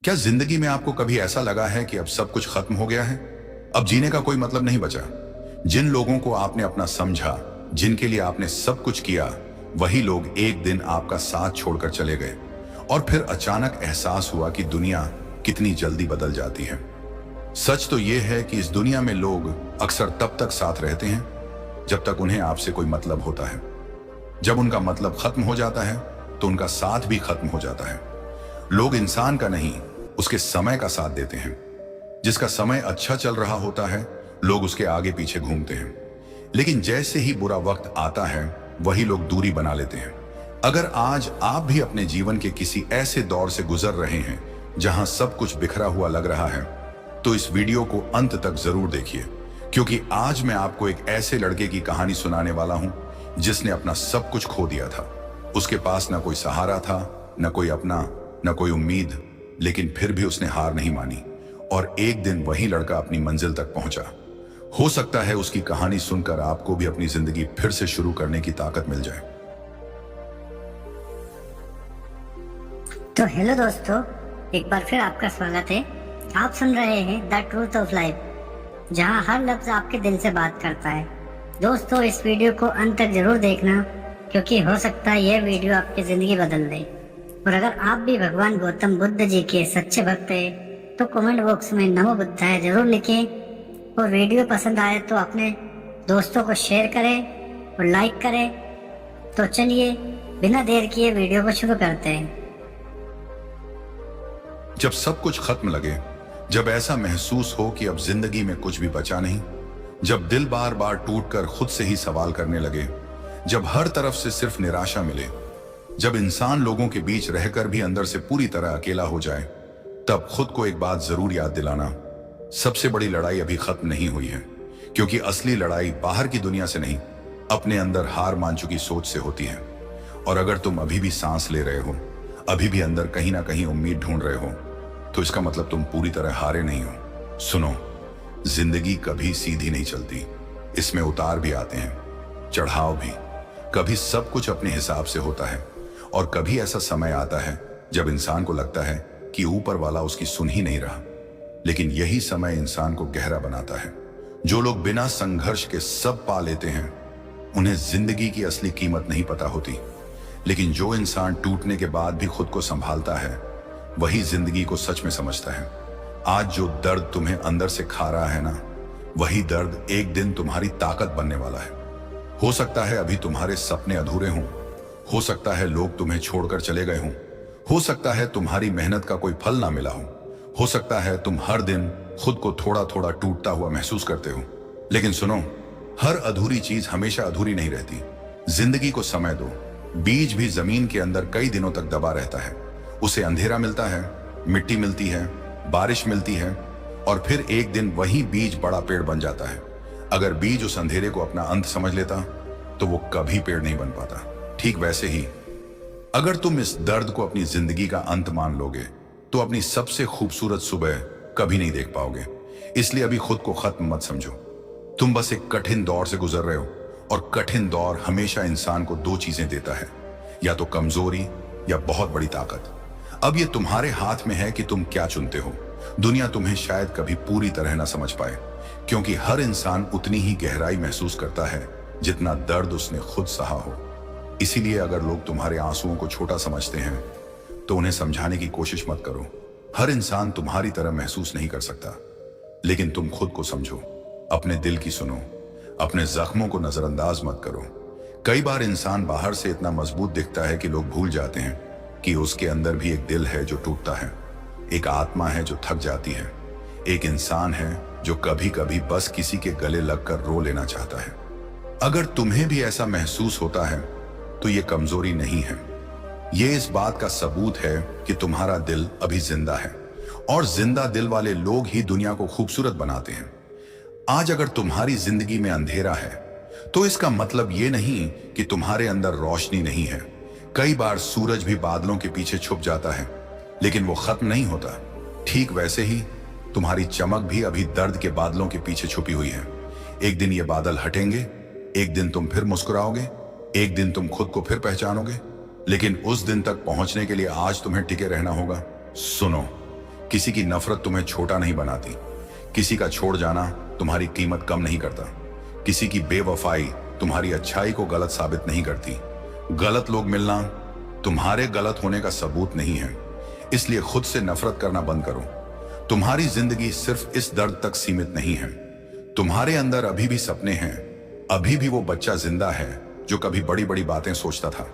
क्या जिंदगी में आपको कभी ऐसा लगा है कि अब सब कुछ खत्म हो गया है? अब जीने का कोई मतलब नहीं बचा। जिन लोगों को आपने अपना समझा, जिनके लिए आपने सब कुछ किया, वही लोग एक दिन आपका साथ छोड़कर चले गए और फिर अचानक एहसास हुआ कि दुनिया कितनी जल्दी बदल जाती है। सच तो यह है कि इस दुनिया में लोग अक्सर तब तक साथ रहते हैं जब तक उन्हें आपसे कोई मतलब होता है। जब उनका मतलब खत्म हो जाता है तो उनका साथ भी खत्म हो जाता है। लोग इंसान का नहीं, उसके समय का साथ देते हैं। जिसका समय अच्छा चल रहा होता है, लोग उसके आगे पीछे घूमते हैं। लेकिन जैसे ही बुरा वक्त आता है, वही लोग दूरी बना लेते हैं। अगर आज आप भी अपने जीवन के किसी ऐसे दौर से गुजर रहे हैं जहां सब कुछ बिखरा हुआ लग रहा है, तो इस वीडियो को अंत तक जरूर देखिए, क्योंकि आज मैं आपको एक ऐसे लड़के की कहानी सुनाने वाला हूं जिसने अपना सब कुछ खो दिया था। उसके पास न कोई सहारा था, न कोई अपना, न कोई उम्मीद, लेकिन फिर भी उसने हार नहीं मानी और एक दिन वही लड़का अपनी मंजिल तक पहुंचा। हो सकता है उसकी कहानी सुनकर आपको भी अपनी जिंदगी फिर से शुरू करने की ताकत मिल जाए। तो हेलो दोस्तों, एक बार फिर आपका स्वागत है। आप सुन रहे हैं द ट्रूथ ऑफ लाइफ, जहां हर लफ्ज आपके दिल से बात करता है। दोस्तों, इस वीडियो को अंत तक जरूर देखना, क्योंकि हो सकता है यह वीडियो आपकी जिंदगी बदल दे। और अगर आप भी भगवान गौतम बुद्ध जी के सच्चे भक्त हैं, तो कमेंट बॉक्स में नमो बुद्धाय जरूर लिखें। और वीडियो पसंद आए तो अपने दोस्तों को शेयर करें और लाइक करें। तो चलिए बिना देर किए वीडियो को शुरू करते हैं। जब सब कुछ खत्म लगे, जब ऐसा महसूस हो कि अब जिंदगी में कुछ भी बचा नहीं, जब दिल बार बार टूटकर खुद से ही सवाल करने लगे, जब हर तरफ से सिर्फ निराशा मिले, जब इंसान लोगों के बीच रहकर भी अंदर से पूरी तरह अकेला हो जाए, तब खुद को एक बात जरूर याद दिलाना, सबसे बड़ी लड़ाई अभी खत्म नहीं हुई है। क्योंकि असली लड़ाई बाहर की दुनिया से नहीं, अपने अंदर हार मान चुकी सोच से होती है। और अगर तुम अभी भी सांस ले रहे हो, अभी भी अंदर कहीं ना कहीं उम्मीद ढूंढ रहे हो, तो इसका मतलब तुम पूरी तरह हारे नहीं हो। सुनो, जिंदगी कभी सीधी नहीं चलती, इसमें उतार भी आते हैं, चढ़ाव भी। कभी सब कुछ अपने हिसाब से होता है और कभी ऐसा समय आता है जब इंसान को लगता है कि ऊपर वाला उसकी सुन ही नहीं रहा। लेकिन यही समय इंसान को गहरा बनाता है। जो लोग बिना संघर्ष के सब पा लेते हैं, उन्हें जिंदगी की असली कीमत नहीं पता होती। लेकिन जो इंसान टूटने के बाद भी खुद को संभालता है, वही जिंदगी को सच में समझता है। आज जो दर्द तुम्हें अंदर से खा रहा है ना, वही दर्द एक दिन तुम्हारी ताकत बनने वाला है। हो सकता है अभी तुम्हारे सपने अधूरे हों, हो सकता है लोग तुम्हें छोड़कर चले गए हों, हो सकता है तुम्हारी मेहनत का कोई फल ना मिला हो सकता है तुम हर दिन खुद को थोड़ा थोड़ा टूटता हुआ महसूस करते हो। लेकिन सुनो, हर अधूरी चीज हमेशा अधूरी नहीं रहती। जिंदगी को समय दो। बीज भी जमीन के अंदर कई दिनों तक दबा रहता है। उसे अंधेरा मिलता है, मिट्टी मिलती है, बारिश मिलती है, और फिर एक दिन वही बीज बड़ा पेड़ बन जाता है। अगर बीज उस अंधेरे को अपना अंत समझ लेता, तो वो कभी पेड़ नहीं बन पाता। ठीक वैसे ही अगर तुम इस दर्द को अपनी जिंदगी का अंत मान लोगे, तो अपनी सबसे खूबसूरत सुबह कभी नहीं देख पाओगे। इसलिए अभी खुद को खत्म मत समझो। तुम बस एक कठिन दौर से गुजर रहे हो, और कठिन दौर हमेशा इंसान को दो चीजें देता है, या तो कमजोरी या बहुत बड़ी ताकत। अब ये तुम्हारे हाथ में है कि तुम क्या चुनते हो। दुनिया तुम्हें शायद कभी पूरी तरह ना समझ पाए, क्योंकि हर इंसान उतनी ही गहराई महसूस करता है जितना दर्द उसने खुद सहा हो। इसीलिए अगर लोग तुम्हारे आंसुओं को छोटा समझते हैं, तो उन्हें समझाने की कोशिश मत करो। हर इंसान तुम्हारी तरह महसूस नहीं कर सकता। लेकिन तुम खुद को समझो, अपने दिल की सुनो, अपने जख्मों को नजरअंदाज मत करो। कई बार इंसान बाहर से इतना मजबूत दिखता है कि लोग भूल जाते हैं कि उसके अंदर भी एक दिल है जो टूटता है, एक आत्मा है जो थक जाती है, एक इंसान है जो कभी कभी बस किसी के गले लगकर रो लेना चाहता है। अगर तुम्हें भी ऐसा महसूस होता है, तो ये कमजोरी नहीं है, ये इस बात का सबूत है कि तुम्हारा दिल अभी जिंदा है, और जिंदा दिल वाले लोग ही दुनिया को खूबसूरत बनाते हैं। आज अगर तुम्हारी जिंदगी में अंधेरा है, तो इसका मतलब ये नहीं कि तुम्हारे अंदर रोशनी नहीं है। कई बार सूरज भी बादलों के पीछे छुप जाता है, लेकिन वो खत्म नहीं होता। ठीक वैसे ही तुम्हारी चमक भी अभी दर्द के बादलों के पीछे छुपी हुई है। एक दिन ये बादल हटेंगे, एक दिन तुम फिर मुस्कुराओगे, एक दिन तुम खुद को फिर पहचानोगे। लेकिन उस दिन तक पहुंचने के लिए आज तुम्हें टिके रहना होगा। सुनो, किसी की नफरत तुम्हें छोटा नहीं बनाती, किसी का छोड़ जाना तुम्हारी कीमत कम नहीं करता, किसी की बेवफाई तुम्हारी अच्छाई को गलत साबित नहीं करती। गलत लोग मिलना तुम्हारे गलत होने का सबूत नहीं है, इसलिए खुद से नफरत करना बंद करो। तुम्हारी जिंदगी सिर्फ इस दर्द तक सीमित नहीं है। तुम्हारे अंदर अभी भी सपने हैं, अभी भी वो बच्चा जिंदा है जो कभी बड़ी बड़ी बातें सोचता था।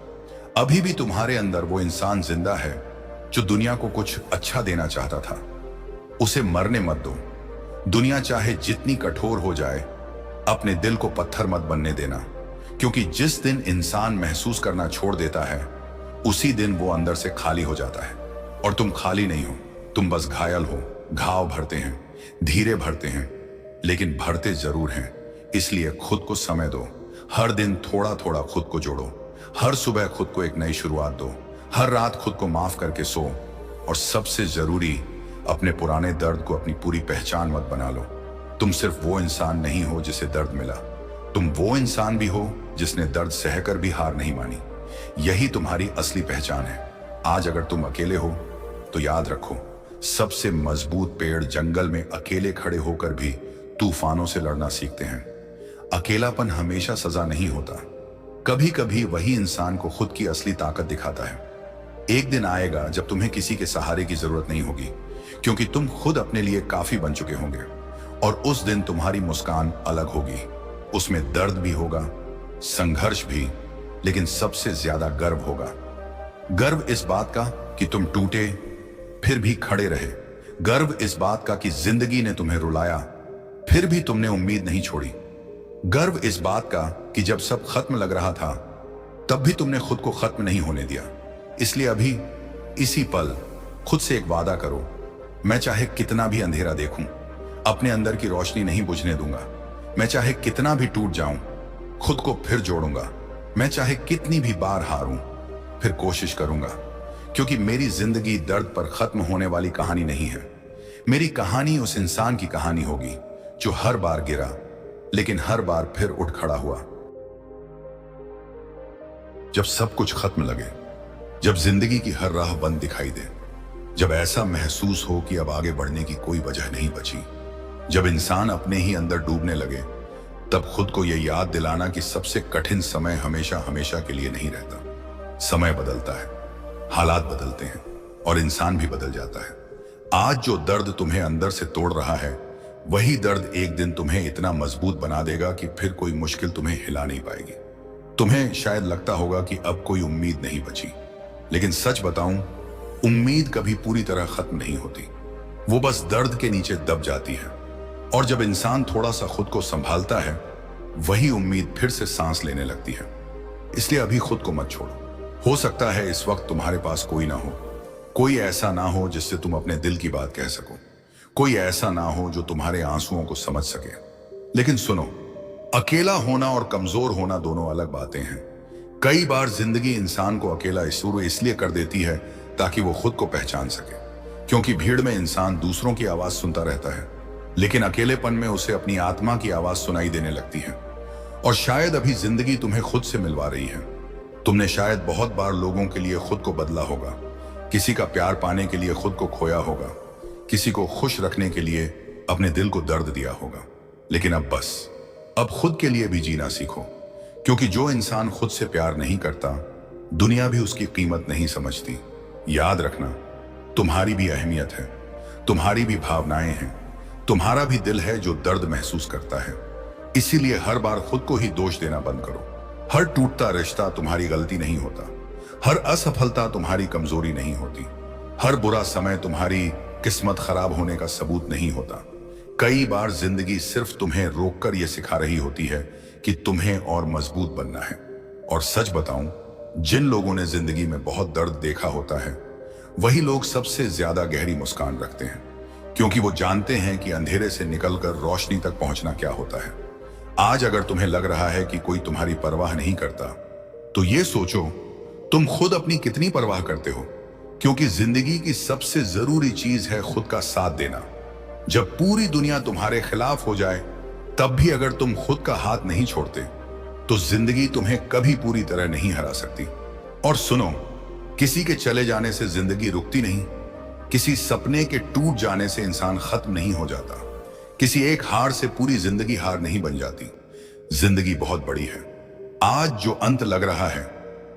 अभी भी तुम्हारे अंदर वो इंसान जिंदा है जो दुनिया को कुछ अच्छा देना चाहता था। उसे मरने मत दो। दुनिया चाहे जितनी कठोर हो जाए, अपने दिल को पत्थर मत बनने देना, क्योंकि जिस दिन इंसान महसूस करना छोड़ देता है, उसी दिन वो अंदर से खाली हो जाता है। और तुम खाली नहीं हो, तुम बस घायल हो। घाव भरते हैं, धीरे भरते हैं, लेकिन भरते जरूर हैं। इसलिए खुद को समय दो। हर दिन थोड़ा थोड़ा खुद को जोड़ो। हर सुबह खुद को एक नई शुरुआत दो। हर रात खुद को माफ करके सो। और सबसे जरूरी, अपने पुराने दर्द को अपनी पूरी पहचान मत बना लो। तुम सिर्फ वो इंसान नहीं हो जिसे दर्द मिला, तुम वो इंसान भी हो जिसने दर्द सहकर भी हार नहीं मानी। यही तुम्हारी असली पहचान है। आज अगर तुम अकेले हो तो याद रखो, सबसे मजबूत पेड़ जंगल में अकेले खड़े होकर भी तूफानों से लड़ना सीखते हैं। अकेलापन हमेशा सजा नहीं होता। कभी कभी वही इंसान को खुद की असली ताकत दिखाता है। एक दिन आएगा जब तुम्हें किसी के सहारे की जरूरत नहीं होगी, क्योंकि तुम खुद अपने लिए काफी बन चुके होंगे। और उस दिन तुम्हारी मुस्कान अलग होगी। उसमें दर्द भी होगा, संघर्ष भी, लेकिन सबसे ज्यादा गर्व होगा। गर्व इस बात का कि तुम टूटे फिर भी खड़े रहे। गर्व इस बात का कि जिंदगी ने तुम्हें रुलाया फिर भी तुमने उम्मीद नहीं छोड़ी। गर्व इस बात का कि जब सब खत्म लग रहा था तब भी तुमने खुद को खत्म नहीं होने दिया। इसलिए अभी इसी पल खुद से एक वादा करो, मैं चाहे कितना भी अंधेरा देखूं, अपने अंदर की रोशनी नहीं बुझने दूंगा। मैं चाहे कितना भी टूट जाऊं, खुद को फिर जोड़ूंगा। मैं चाहे कितनी भी बार हारूं, फिर कोशिश करूंगा। क्योंकि मेरी जिंदगी दर्द पर खत्म होने वाली कहानी नहीं है। मेरी कहानी उस इंसान की कहानी होगी जो हर बार गिरा, लेकिन हर बार फिर उठ खड़ा हुआ। जब सब कुछ खत्म लगे, जब जिंदगी की हर राह बंद दिखाई दे, जब ऐसा महसूस हो कि अब आगे बढ़ने की कोई वजह नहीं बची, जब इंसान अपने ही अंदर डूबने लगे, तब खुद को यह याद दिलाना कि सबसे कठिन समय हमेशा हमेशा के लिए नहीं रहता। समय बदलता है, हालात बदलते हैं और इंसान भी बदल जाता है। आज जो दर्द तुम्हें अंदर से तोड़ रहा है, वही दर्द एक दिन तुम्हें इतना मजबूत बना देगा कि फिर कोई मुश्किल तुम्हें हिला नहीं पाएगी। तुम्हें शायद लगता होगा कि अब कोई उम्मीद नहीं बची, लेकिन सच बताऊं, उम्मीद कभी पूरी तरह खत्म नहीं होती। वो बस दर्द के नीचे दब जाती है। और जब इंसान थोड़ा सा खुद को संभालता है, वही उम्मीद फिर से सांस लेने लगती है। इसलिए अभी खुद को मत छोड़ो। हो सकता है इस वक्त तुम्हारे पास कोई ना हो, कोई ऐसा ना हो जिससे तुम अपने दिल की बात कह सको, कोई ऐसा ना हो जो तुम्हारे आंसुओं को समझ सके। लेकिन सुनो, अकेला होना और कमजोर होना दोनों अलग बातें हैं। कई बार जिंदगी इंसान को अकेला इसलिए कर देती है ताकि वो खुद को पहचान सके। क्योंकि भीड़ में इंसान दूसरों की आवाज सुनता रहता है, लेकिन अकेलेपन में उसे अपनी आत्मा की आवाज सुनाई देने लगती है। और शायद अभी जिंदगी तुम्हें खुद से मिलवा रही है। तुमने शायद बहुत बार लोगों के लिए खुद को बदला होगा, किसी का प्यार पाने के लिए खुद को खोया होगा, किसी को खुश रखने के लिए अपने दिल को दर्द दिया होगा। लेकिन अब बस, अब खुद के लिए भी जीना सीखो। क्योंकि जो इंसान खुद से प्यार नहीं करता, दुनिया भी उसकी कीमत नहीं समझती। याद रखना, तुम्हारी भी अहमियत है, तुम्हारी भी भावनाएं हैं, तुम्हारा भी दिल है जो दर्द महसूस करता है। इसीलिए हर बार खुद को ही दोष देना बंद करो। हर टूटता रिश्ता तुम्हारी गलती नहीं होता, हर असफलता तुम्हारी कमजोरी नहीं होती, हर बुरा समय तुम्हारी किस्मत खराब होने का सबूत नहीं होता। कई बार जिंदगी सिर्फ तुम्हें रोककर यह सिखा रही होती है कि तुम्हें और मजबूत बनना है। और सच बताऊं, जिन लोगों ने जिंदगी में बहुत दर्द देखा होता है, वही लोग सबसे ज्यादा गहरी मुस्कान रखते हैं। क्योंकि वो जानते हैं कि अंधेरे से निकलकर रोशनी तक पहुंचना क्या होता है। आज अगर तुम्हें लग रहा है कि कोई तुम्हारी परवाह नहीं करता, तो ये सोचो तुम खुद अपनी कितनी परवाह करते हो। क्योंकि जिंदगी की सबसे जरूरी चीज है खुद का साथ देना। जब पूरी दुनिया तुम्हारे खिलाफ हो जाए, तब भी अगर तुम खुद का हाथ नहीं छोड़ते, तो जिंदगी तुम्हें कभी पूरी तरह नहीं हरा सकती। और सुनो, किसी के चले जाने से जिंदगी रुकती नहीं, किसी सपने के टूट जाने से इंसान खत्म नहीं हो जाता। किसी एक हार से पूरी जिंदगी हार नहीं बन जाती। जिंदगी बहुत बड़ी है। आज जो अंत लग रहा है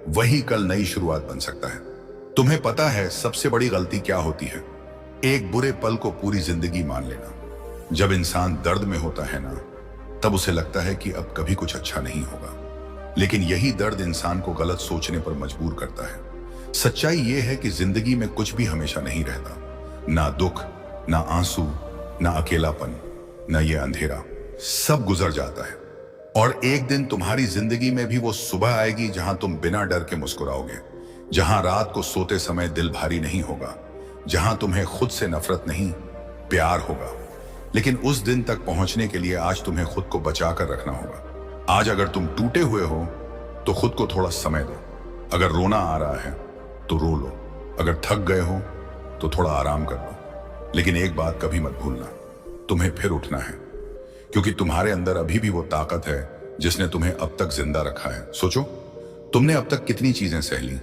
वही कल नई शुरुआत बन सकता है। तुम्हें पता है सबसे बड़ी गलती क्या होती है? एक बुरे पल को पूरी जिंदगी मान लेना। जब इंसान दर्द में होता है ना, तब उसे लगता है कि अब कभी कुछ अच्छा नहीं होगा। लेकिन यही दर्द इंसान को गलत सोचने पर मजबूर करता है। सच्चाई यह है कि जिंदगी में कुछ भी हमेशा नहीं रहता। ना दुख, ना आंसू, ना अकेलापन, ना ये अंधेरा, सब गुजर जाता है। और एक दिन तुम्हारी जिंदगी में भी वो सुबह आएगी जहां तुम बिना डर के मुस्कुराओगे, जहां रात को सोते समय दिल भारी नहीं होगा, जहां तुम्हें खुद से नफरत नहीं, प्यार होगा। लेकिन उस दिन तक पहुंचने के लिए आज तुम्हें खुद को बचा कर रखना होगा। आज अगर तुम टूटे हुए हो तो खुद को थोड़ा समय दो। अगर रोना आ रहा है तो रो लो। अगर थक गए हो तो थोड़ा आराम कर लो। लेकिन एक बात कभी मत भूलना, तुम्हें फिर उठना है, क्योंकि तुम्हारे अंदर अभी भी वो ताकत है जिसने तुम्हें अब तक जिंदा रखा है। सोचो, तुमने अब तक कितनी चीजें सह ली,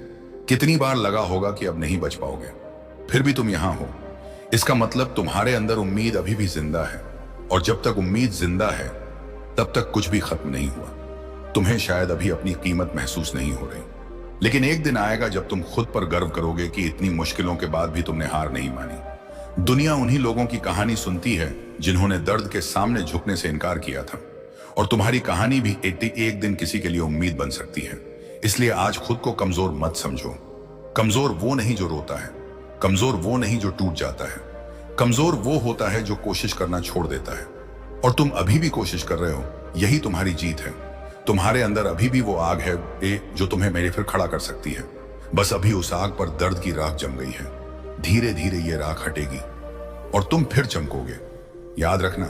कितनी बार लगा होगा कि अब नहीं बच पाओगे, फिर भी तुम यहां हो। इसका मतलब तुम्हारे अंदर उम्मीद अभी भी जिंदा है। और जब तक उम्मीद जिंदा है तब तक कुछ भी खत्म नहीं हुआ। तुम्हें शायद अभी अपनी कीमत महसूस नहीं हो रही, लेकिन एक दिन आएगा जब तुम खुद पर गर्व करोगे कि इतनी मुश्किलों के बाद भी तुमने हार नहीं मानी। दुनिया उन्हीं लोगों की कहानी सुनती है जिन्होंने दर्द के सामने झुकने से इनकार किया था। और तुम्हारी कहानी भी एक दिन किसी के लिए उम्मीद बन सकती है। इसलिए आज खुद को कमजोर मत समझो। कमजोर वो नहीं जो रोता है, कमजोर वो नहीं जो टूट जाता है, कमजोर वो होता है जो कोशिश करना छोड़ देता है। और तुम अभी भी कोशिश कर रहे हो, यही तुम्हारी जीत है। तुम्हारे अंदर अभी भी वो आग है जो तुम्हें मेरे फिर खड़ा कर सकती है। बस अभी उस आग पर दर्द की राख जम गई है। धीरे धीरे ये राख हटेगी और तुम फिर चमकोगे। याद रखना,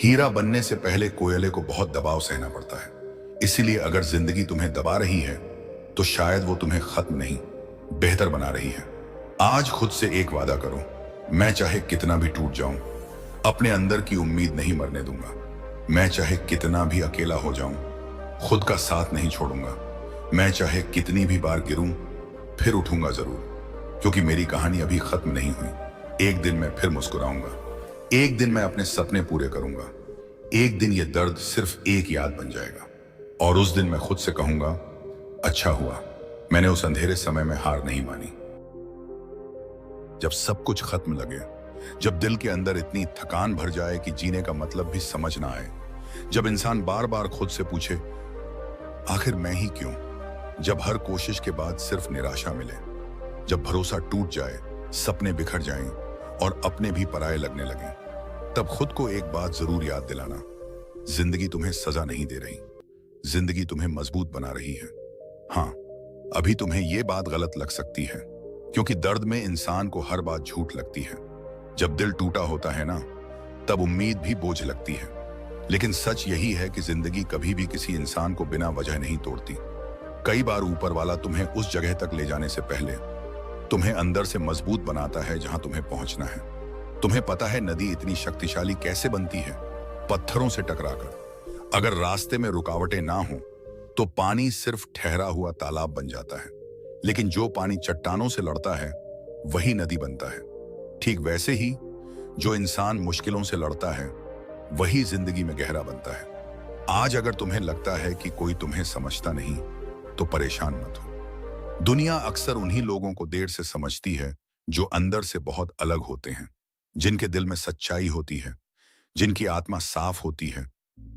हीरा बनने से पहले कोयले को बहुत दबाव सहना पड़ता है। इसीलिए अगर जिंदगी तुम्हें दबा रही है तो शायद वो तुम्हें खत्म नहीं, बेहतर बना रही है। आज खुद से एक वादा करो, मैं चाहे कितना भी टूट जाऊं, अपने अंदर की उम्मीद नहीं मरने दूंगा। मैं चाहे कितना भी अकेला हो जाऊं, खुद का साथ नहीं छोड़ूंगा। मैं चाहे कितनी भी बार गिरूं, फिर उठूंगा जरूर, क्योंकि मेरी कहानी अभी खत्म नहीं हुई। एक दिन मैं फिर मुस्कुराऊंगा, एक दिन मैं अपने सपने पूरे करूंगा, एक दिन ये दर्द सिर्फ एक याद बन जाएगा। और उस दिन मैं खुद से कहूंगा, अच्छा हुआ मैंने उस अंधेरे समय में हार नहीं मानी। जब सब कुछ खत्म लगे, जब दिल के अंदर इतनी थकान भर जाए कि जीने का मतलब भी समझ ना आए, जब इंसान बार बार खुद से पूछे आखिर मैं ही क्यों, जब हर कोशिश के बाद सिर्फ निराशा मिले, जब भरोसा टूट जाए, सपने बिखर जाएं और अपने भी पराये लगने लगे, तब खुद को एक बात जरूर याद दिलाना, जिंदगी तुम्हें सजा नहीं दे रही, जिंदगी तुम्हें मजबूत बना रही है। हाँ, अभी तुम्हें यह बात गलत लग सकती है, क्योंकि दर्द में इंसान को हर बात झूठ लगती है। जब दिल टूटा होता है ना, तब उम्मीद भी बोझ लगती है। लेकिन सच यही है कि जिंदगी कभी भी किसी इंसान को बिना वजह नहीं तोड़ती। कई बार ऊपर वाला तुम्हें उस जगह तक ले जाने से पहले तुम्हें अंदर से मजबूत बनाता है जहां तुम्हें पहुंचना है। तुम्हें पता है नदी इतनी शक्तिशाली कैसे बनती है? पत्थरों से टकराकर। अगर रास्ते में रुकावटें ना हो तो पानी सिर्फ ठहरा हुआ तालाब बन जाता है, लेकिन जो पानी चट्टानों से लड़ता है वही नदी बनता है। ठीक वैसे ही जो इंसान मुश्किलों से लड़ता है वही जिंदगी में गहरा बनता है। आज अगर तुम्हें लगता है कि कोई तुम्हें समझता नहीं तो परेशान मत हो। दुनिया अक्सर उन्हीं लोगों को देर से समझती है जो अंदर से बहुत अलग होते हैं, जिनके दिल में सच्चाई होती है, जिनकी आत्मा साफ होती है।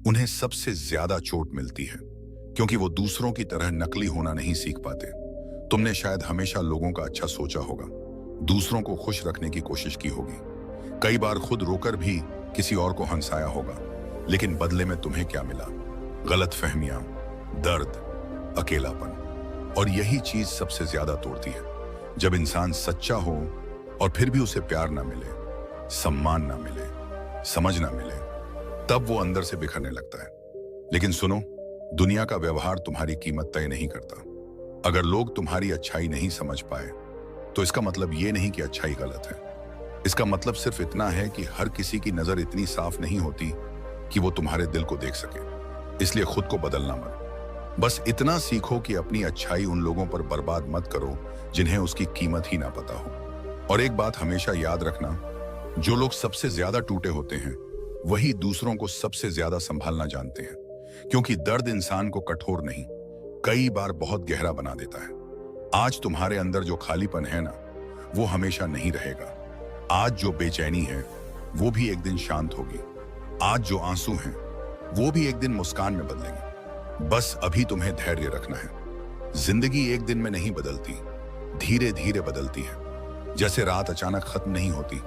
उन्हें सबसे ज्यादा चोट मिलती है क्योंकि वो दूसरों की तरह नकली होना नहीं सीख पाते। तुमने शायद हमेशा लोगों का अच्छा सोचा होगा, दूसरों को खुश रखने की कोशिश की होगी, कई बार खुद रोकर भी किसी और को हंसाया होगा, लेकिन बदले में तुम्हें क्या मिला? गलतफहमियां, दर्द, अकेलापन। और यही चीज सबसे ज्यादा तोड़ती है। जब इंसान सच्चा हो और फिर भी उसे प्यार ना मिले, सम्मान ना मिले, समझ ना मिले, तब वो अंदर से बिखरने लगता है। लेकिन सुनो, दुनिया का व्यवहार तुम्हारी कीमत तय नहीं करता। अगर लोग तुम्हारी अच्छाई नहीं समझ पाए तो इसका मतलब ये नहीं कि अच्छाई गलत है। इसका मतलब सिर्फ इतना है कि हर किसी की नजर इतनी साफ नहीं होती कि वो तुम्हारे दिल को देख सके। इसलिए खुद को बदलना मत, बस इतना सीखो कि अपनी अच्छाई उन लोगों पर बर्बाद मत करो जिन्हें उसकी कीमत ही ना पता हो। और एक बात हमेशा याद रखना, जो लोग सबसे ज्यादा टूटे होते हैं वही दूसरों को सबसे ज्यादा संभालना जानते हैं, क्योंकि दर्द इंसान को कठोर नहीं, कई बार बहुत गहरा बना देता है। आज तुम्हारे अंदर जो खालीपन है ना, वो हमेशा नहीं रहेगा। आज जो बेचैनी है वो भी एक दिन शांत होगी। आज जो आंसू हैं वो भी एक दिन मुस्कान में बदलेंगे। बस अभी तुम्हें धैर्य रखना है। जिंदगी एक दिन में नहीं बदलती, धीरे धीरे बदलती है। जैसे रात अचानक खत्म नहीं होती,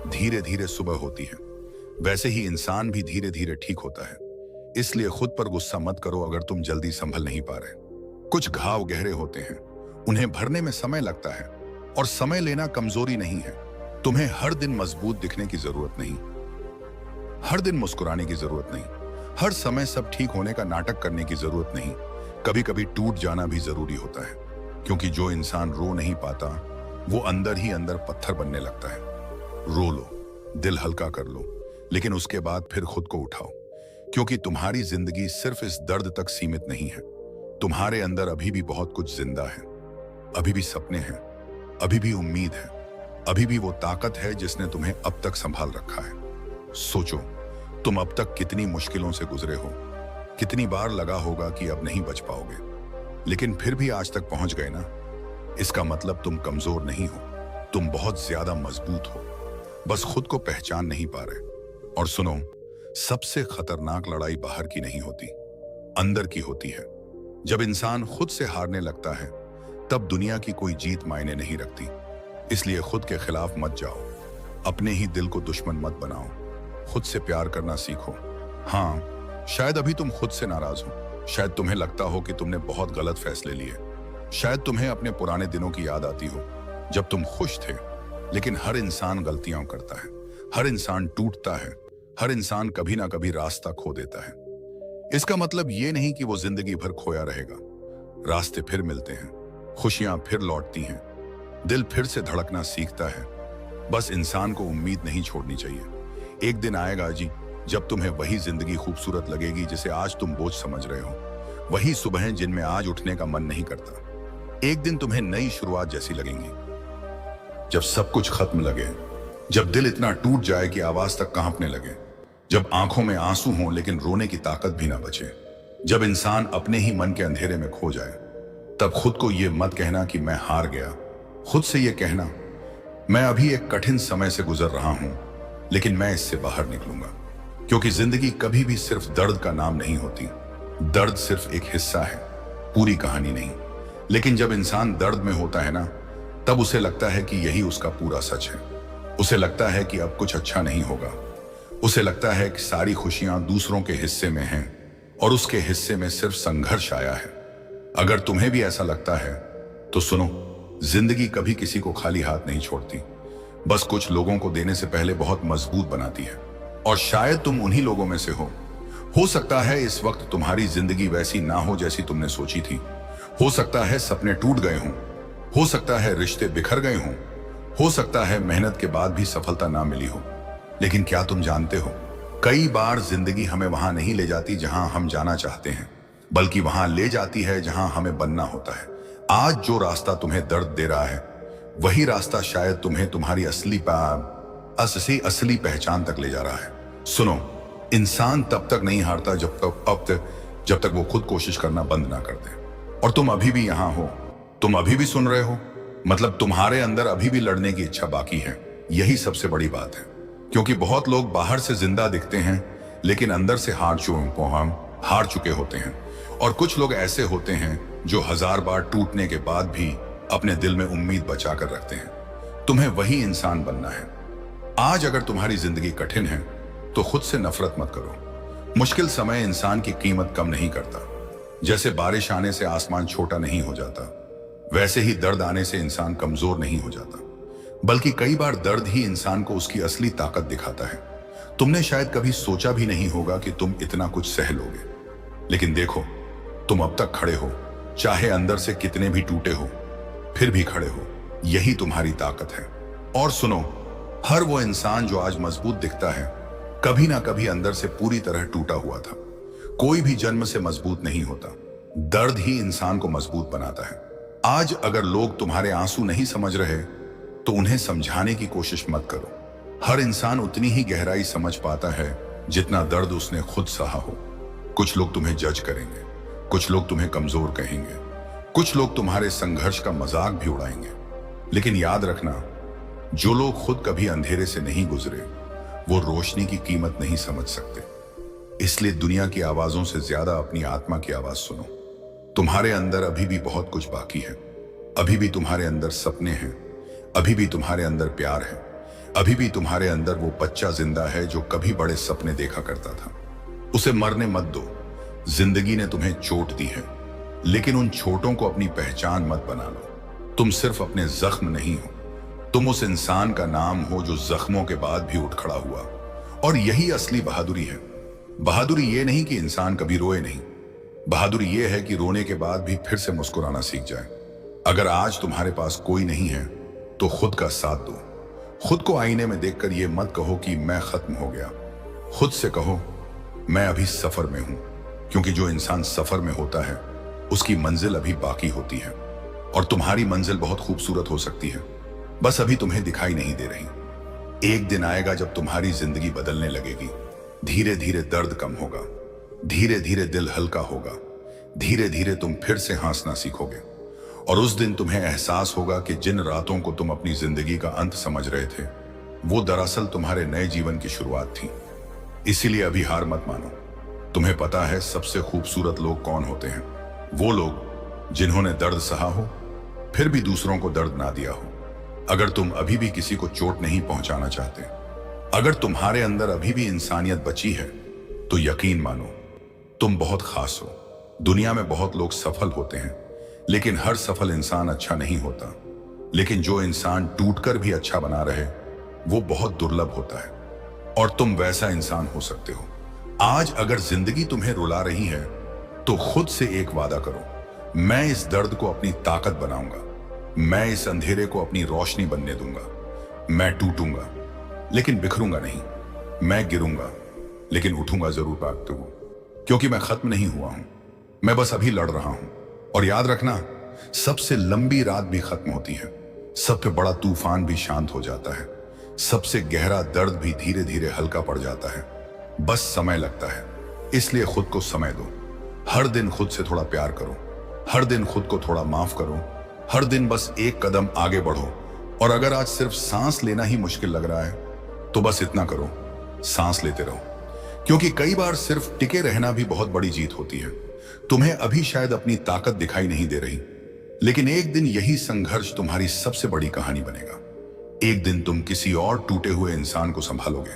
धीरे धीरे सुबह होती है, वैसे ही इंसान भी धीरे धीरे ठीक होता है। इसलिए खुद पर गुस्सा मत करो अगर तुम जल्दी संभल नहीं पा रहे। कुछ घाव गहरे होते हैं, उन्हें भरने में समय लगता है, और समय लेना कमजोरी नहीं है। तुम्हें हर दिन मजबूत दिखने की जरूरत नहीं, हर दिन मुस्कुराने की जरूरत नहीं, हर समय सब ठीक होने का नाटक करने की जरूरत नहीं। कभी कभी टूट जाना भी जरूरी होता है, क्योंकि जो इंसान रो नहीं पाता वो अंदर ही अंदर पत्थर बनने लगता है। रो लो, दिल हल्का कर लो, लेकिन उसके बाद फिर खुद को उठाओ, क्योंकि तुम्हारी जिंदगी सिर्फ इस दर्द तक सीमित नहीं है। तुम्हारे अंदर अभी भी बहुत कुछ जिंदा है। अभी भी सपने हैं, अभी भी उम्मीद है, अभी भी वो ताकत है जिसने तुम्हें अब तक संभाल रखा है। सोचो, तुम अब तक कितनी मुश्किलों से गुजरे हो, कितनी बार लगा होगा कि अब नहीं बच पाओगे, लेकिन फिर भी आज तक पहुंच गए ना। इसका मतलब तुम कमजोर नहीं हो, तुम बहुत ज्यादा मजबूत हो, बस खुद को पहचान नहीं पा रहे। और सुनो, सबसे खतरनाक लड़ाई बाहर की नहीं होती, अंदर की होती है। जब इंसान खुद से हारने लगता है तब दुनिया की कोई जीत मायने नहीं रखती। इसलिए खुद के खिलाफ मत जाओ, अपने ही दिल को दुश्मन मत बनाओ, खुद से प्यार करना सीखो। हाँ, शायद अभी तुम खुद से नाराज हो, शायद तुम्हें लगता हो कि तुमने बहुत गलत फैसले लिए, शायद तुम्हें अपने पुराने दिनों की याद आती हो जब तुम खुश थे। लेकिन हर इंसान गलतियां करता है, हर इंसान टूटता है, हर इंसान कभी ना कभी रास्ता खो देता है। इसका मतलब ये नहीं कि वो जिंदगी भर खोया रहेगा। रास्ते फिर मिलते हैं, खुशियां फिर लौटती हैं, दिल फिर से धड़कना सीखता है। बस इंसान को उम्मीद नहीं छोड़नी चाहिए। एक दिन आएगा जी, जब तुम्हें वही जिंदगी खूबसूरत लगेगी जिसे आज तुम बोझ समझ रहे हो, वही सुबहें जिनमें आज उठने का मन नहीं करता। एक दिन तुम्हें नई शुरुआत जैसी लगेंगी। जब सब कुछ खत्म लगे, जब दिल इतना टूट जाए कि आवाज तक कांपने लगे, जब आंखों में आंसू हों लेकिन रोने की ताकत भी ना बचे, जब इंसान अपने ही मन के अंधेरे में खो जाए, तब खुद को ये मत कहना कि मैं हार गया। खुद से ये कहना, मैं अभी एक कठिन समय से गुजर रहा हूं, लेकिन मैं इससे बाहर निकलूंगा। क्योंकि जिंदगी कभी भी सिर्फ दर्द का नाम नहीं होती। दर्द सिर्फ एक हिस्सा है, पूरी कहानी नहीं। लेकिन जब इंसान दर्द में होता है ना, तब उसे लगता है कि यही उसका पूरा सच है। उसे लगता है कि अब कुछ अच्छा नहीं होगा। उसे लगता है कि सारी खुशियां दूसरों के हिस्से में हैं और उसके हिस्से में सिर्फ संघर्ष आया है। अगर तुम्हें भी ऐसा लगता है तो सुनो, जिंदगी कभी किसी को खाली हाथ नहीं छोड़ती, बस कुछ लोगों को देने से पहले बहुत मजबूत बनाती है। और शायद तुम उन्हीं लोगों में से हो सकता है इस वक्त तुम्हारी जिंदगी वैसी ना हो जैसी तुमने सोची थी। हो सकता है सपने टूट गए हों, हो सकता है रिश्ते बिखर गए हों, हो सकता है मेहनत के बाद भी सफलता ना मिली हो। लेकिन क्या तुम जानते हो, कई बार जिंदगी हमें वहां नहीं ले जाती जहां हम जाना चाहते हैं, बल्कि वहां ले जाती है जहां हमें बनना होता है। आज जो रास्ता तुम्हें दर्द दे रहा है, वही रास्ता शायद तुम्हें तुम्हारी असली पहचान तक ले जा रहा है। सुनो, इंसान तब तक नहीं हारता जब तक वो खुद कोशिश करना बंद ना कर दे। और तुम अभी भी यहां हो, तुम अभी भी सुन रहे हो, मतलब तुम्हारे अंदर अभी भी लड़ने की इच्छा बाकी है। यही सबसे बड़ी बात है। क्योंकि बहुत लोग बाहर से जिंदा दिखते हैं, लेकिन अंदर से हार चुके होते हैं। और कुछ लोग ऐसे होते हैं जो 1000 बार टूटने के बाद भी अपने दिल में उम्मीद बचा कर रखते हैं। तुम्हें वही इंसान बनना है। आज अगर तुम्हारी जिंदगी कठिन है तो खुद से नफरत मत करो। मुश्किल समय इंसान की कीमत कम नहीं करता। जैसे बारिश आने से आसमान छोटा नहीं हो जाता, वैसे ही दर्द आने से इंसान कमजोर नहीं हो जाता, बल्कि कई बार दर्द ही इंसान को उसकी असली ताकत दिखाता है। तुमने शायद कभी सोचा भी नहीं होगा कि तुम इतना कुछ सह लोगे, लेकिन देखो, तुम अब तक खड़े हो। चाहे अंदर से कितने भी टूटे हो, फिर भी खड़े हो। यही तुम्हारी ताकत है। और सुनो, हर वो इंसान जो आज मजबूत दिखता है, कभी ना कभी अंदर से पूरी तरह टूटा हुआ था। कोई भी जन्म से मजबूत नहीं होता, दर्द ही इंसान को मजबूत बनाता है। आज अगर लोग तुम्हारे आंसू नहीं समझ रहे, तो उन्हें समझाने की कोशिश मत करो। हर इंसान उतनी ही गहराई समझ पाता है जितना दर्द उसने खुद सहा हो। कुछ लोग तुम्हें जज करेंगे, कुछ लोग तुम्हें कमजोर कहेंगे, कुछ लोग तुम्हारे संघर्ष का मजाक भी उड़ाएंगे, लेकिन याद रखना, जो लोग खुद कभी अंधेरे से नहीं गुजरे वो रोशनी की कीमत नहीं समझ सकते। इसलिए दुनिया की आवाजों से ज्यादा अपनी आत्मा की आवाज सुनो। तुम्हारे अंदर अभी भी बहुत कुछ बाकी है। अभी भी तुम्हारे अंदर सपने हैं, अभी भी तुम्हारे अंदर प्यार है, अभी भी तुम्हारे अंदर वो बच्चा जिंदा है जो कभी बड़े सपने देखा करता था। उसे मरने मत दो। जिंदगी ने तुम्हें चोट दी है, लेकिन उन चोटों को अपनी पहचान मत बना लो। तुम सिर्फ अपने जख्म नहीं हो, तुम उस इंसान का नाम हो जो जख्मों के बाद भी उठ खड़ा हुआ। और यही असली बहादुरी है। बहादुरी ये नहीं कि इंसान कभी रोए नहीं, बहादुरी ये है कि रोने के बाद भी फिर से मुस्कुराना सीख जाए। अगर आज तुम्हारे पास कोई नहीं है तो खुद का साथ दो। खुद को आईने में देखकर ये मत कहो कि मैं खत्म हो गया। खुद से कहो मैं अभी सफर में हूं, क्योंकि जो इंसान सफर में होता है उसकी मंजिल अभी बाकी होती है। और तुम्हारी मंजिल बहुत खूबसूरत हो सकती है, बस अभी तुम्हें दिखाई नहीं दे रही। एक दिन आएगा जब तुम्हारी जिंदगी बदलने लगेगी। धीरे धीरे दर्द कम होगा, धीरे धीरे दिल हल्का होगा, धीरे धीरे तुम फिर से हंसना सीखोगे। और उस दिन तुम्हें एहसास होगा कि जिन रातों को तुम अपनी जिंदगी का अंत समझ रहे थे वो दरअसल तुम्हारे नए जीवन की शुरुआत थी। इसीलिए अभी हार मत मानो। तुम्हें पता है सबसे खूबसूरत लोग कौन होते हैं? वो लोग जिन्होंने दर्द सहा हो फिर भी दूसरों को दर्द ना दिया हो। अगर तुम अभी भी किसी को चोट नहीं पहुंचाना चाहते, अगर तुम्हारे अंदर अभी भी इंसानियत बची है, तो यकीन मानो तुम बहुत खास हो। दुनिया में बहुत लोग सफल होते हैं, लेकिन हर सफल इंसान अच्छा नहीं होता। लेकिन जो इंसान टूटकर भी अच्छा बना रहे वो बहुत दुर्लभ होता है। और तुम वैसा इंसान हो सकते हो। आज अगर जिंदगी तुम्हें रुला रही है तो खुद से एक वादा करो, मैं इस दर्द को अपनी ताकत बनाऊंगा, मैं इस अंधेरे को अपनी रोशनी बनने दूंगा। मैं टूटूंगा लेकिन बिखरूंगा नहीं, मैं गिरूंगा लेकिन उठूंगा जरूर भागते हुए, क्योंकि मैं खत्म नहीं हुआ हूं, मैं बस अभी लड़ रहा हूं। और याद रखना, सबसे लंबी रात भी खत्म होती है, सबसे बड़ा तूफान भी शांत हो जाता है, सबसे गहरा दर्द भी धीरे धीरे हल्का पड़ जाता है। बस समय लगता है। इसलिए खुद को समय दो। हर दिन खुद से थोड़ा प्यार करो, हर दिन खुद को थोड़ा माफ करो, हर दिन बस एक कदम आगे बढ़ो। और अगर आज सिर्फ सांस लेना ही मुश्किल लग रहा है तो बस इतना करो, सांस लेते रहो, क्योंकि कई बार सिर्फ टिके रहना भी बहुत बड़ी जीत होती है। तुम्हें अभी शायद अपनी ताकत दिखाई नहीं दे रही, लेकिन एक दिन यही संघर्ष तुम्हारी सबसे बड़ी कहानी बनेगा। एक दिन तुम किसी और टूटे हुए इंसान को संभालोगे,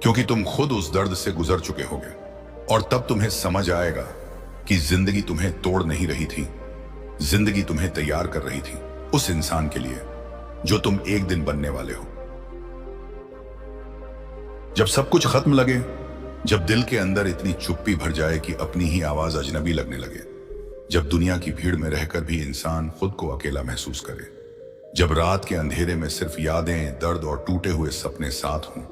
क्योंकि तुम खुद उस दर्द से गुजर चुके होगे। और तब तुम्हें समझ आएगा कि जिंदगी तुम्हें तोड़ नहीं रही थी, जिंदगी तुम्हें तैयार कर रही थी उस इंसान के लिए जो तुम एक दिन बनने वाले हो। जब सब कुछ खत्म लगे, जब दिल के अंदर इतनी चुप्पी भर जाए कि अपनी ही आवाज अजनबी लगने लगे, जब दुनिया की भीड़ में रहकर भी इंसान खुद को अकेला महसूस करे, जब रात के अंधेरे में सिर्फ यादें, दर्द और टूटे हुए सपने साथ हों,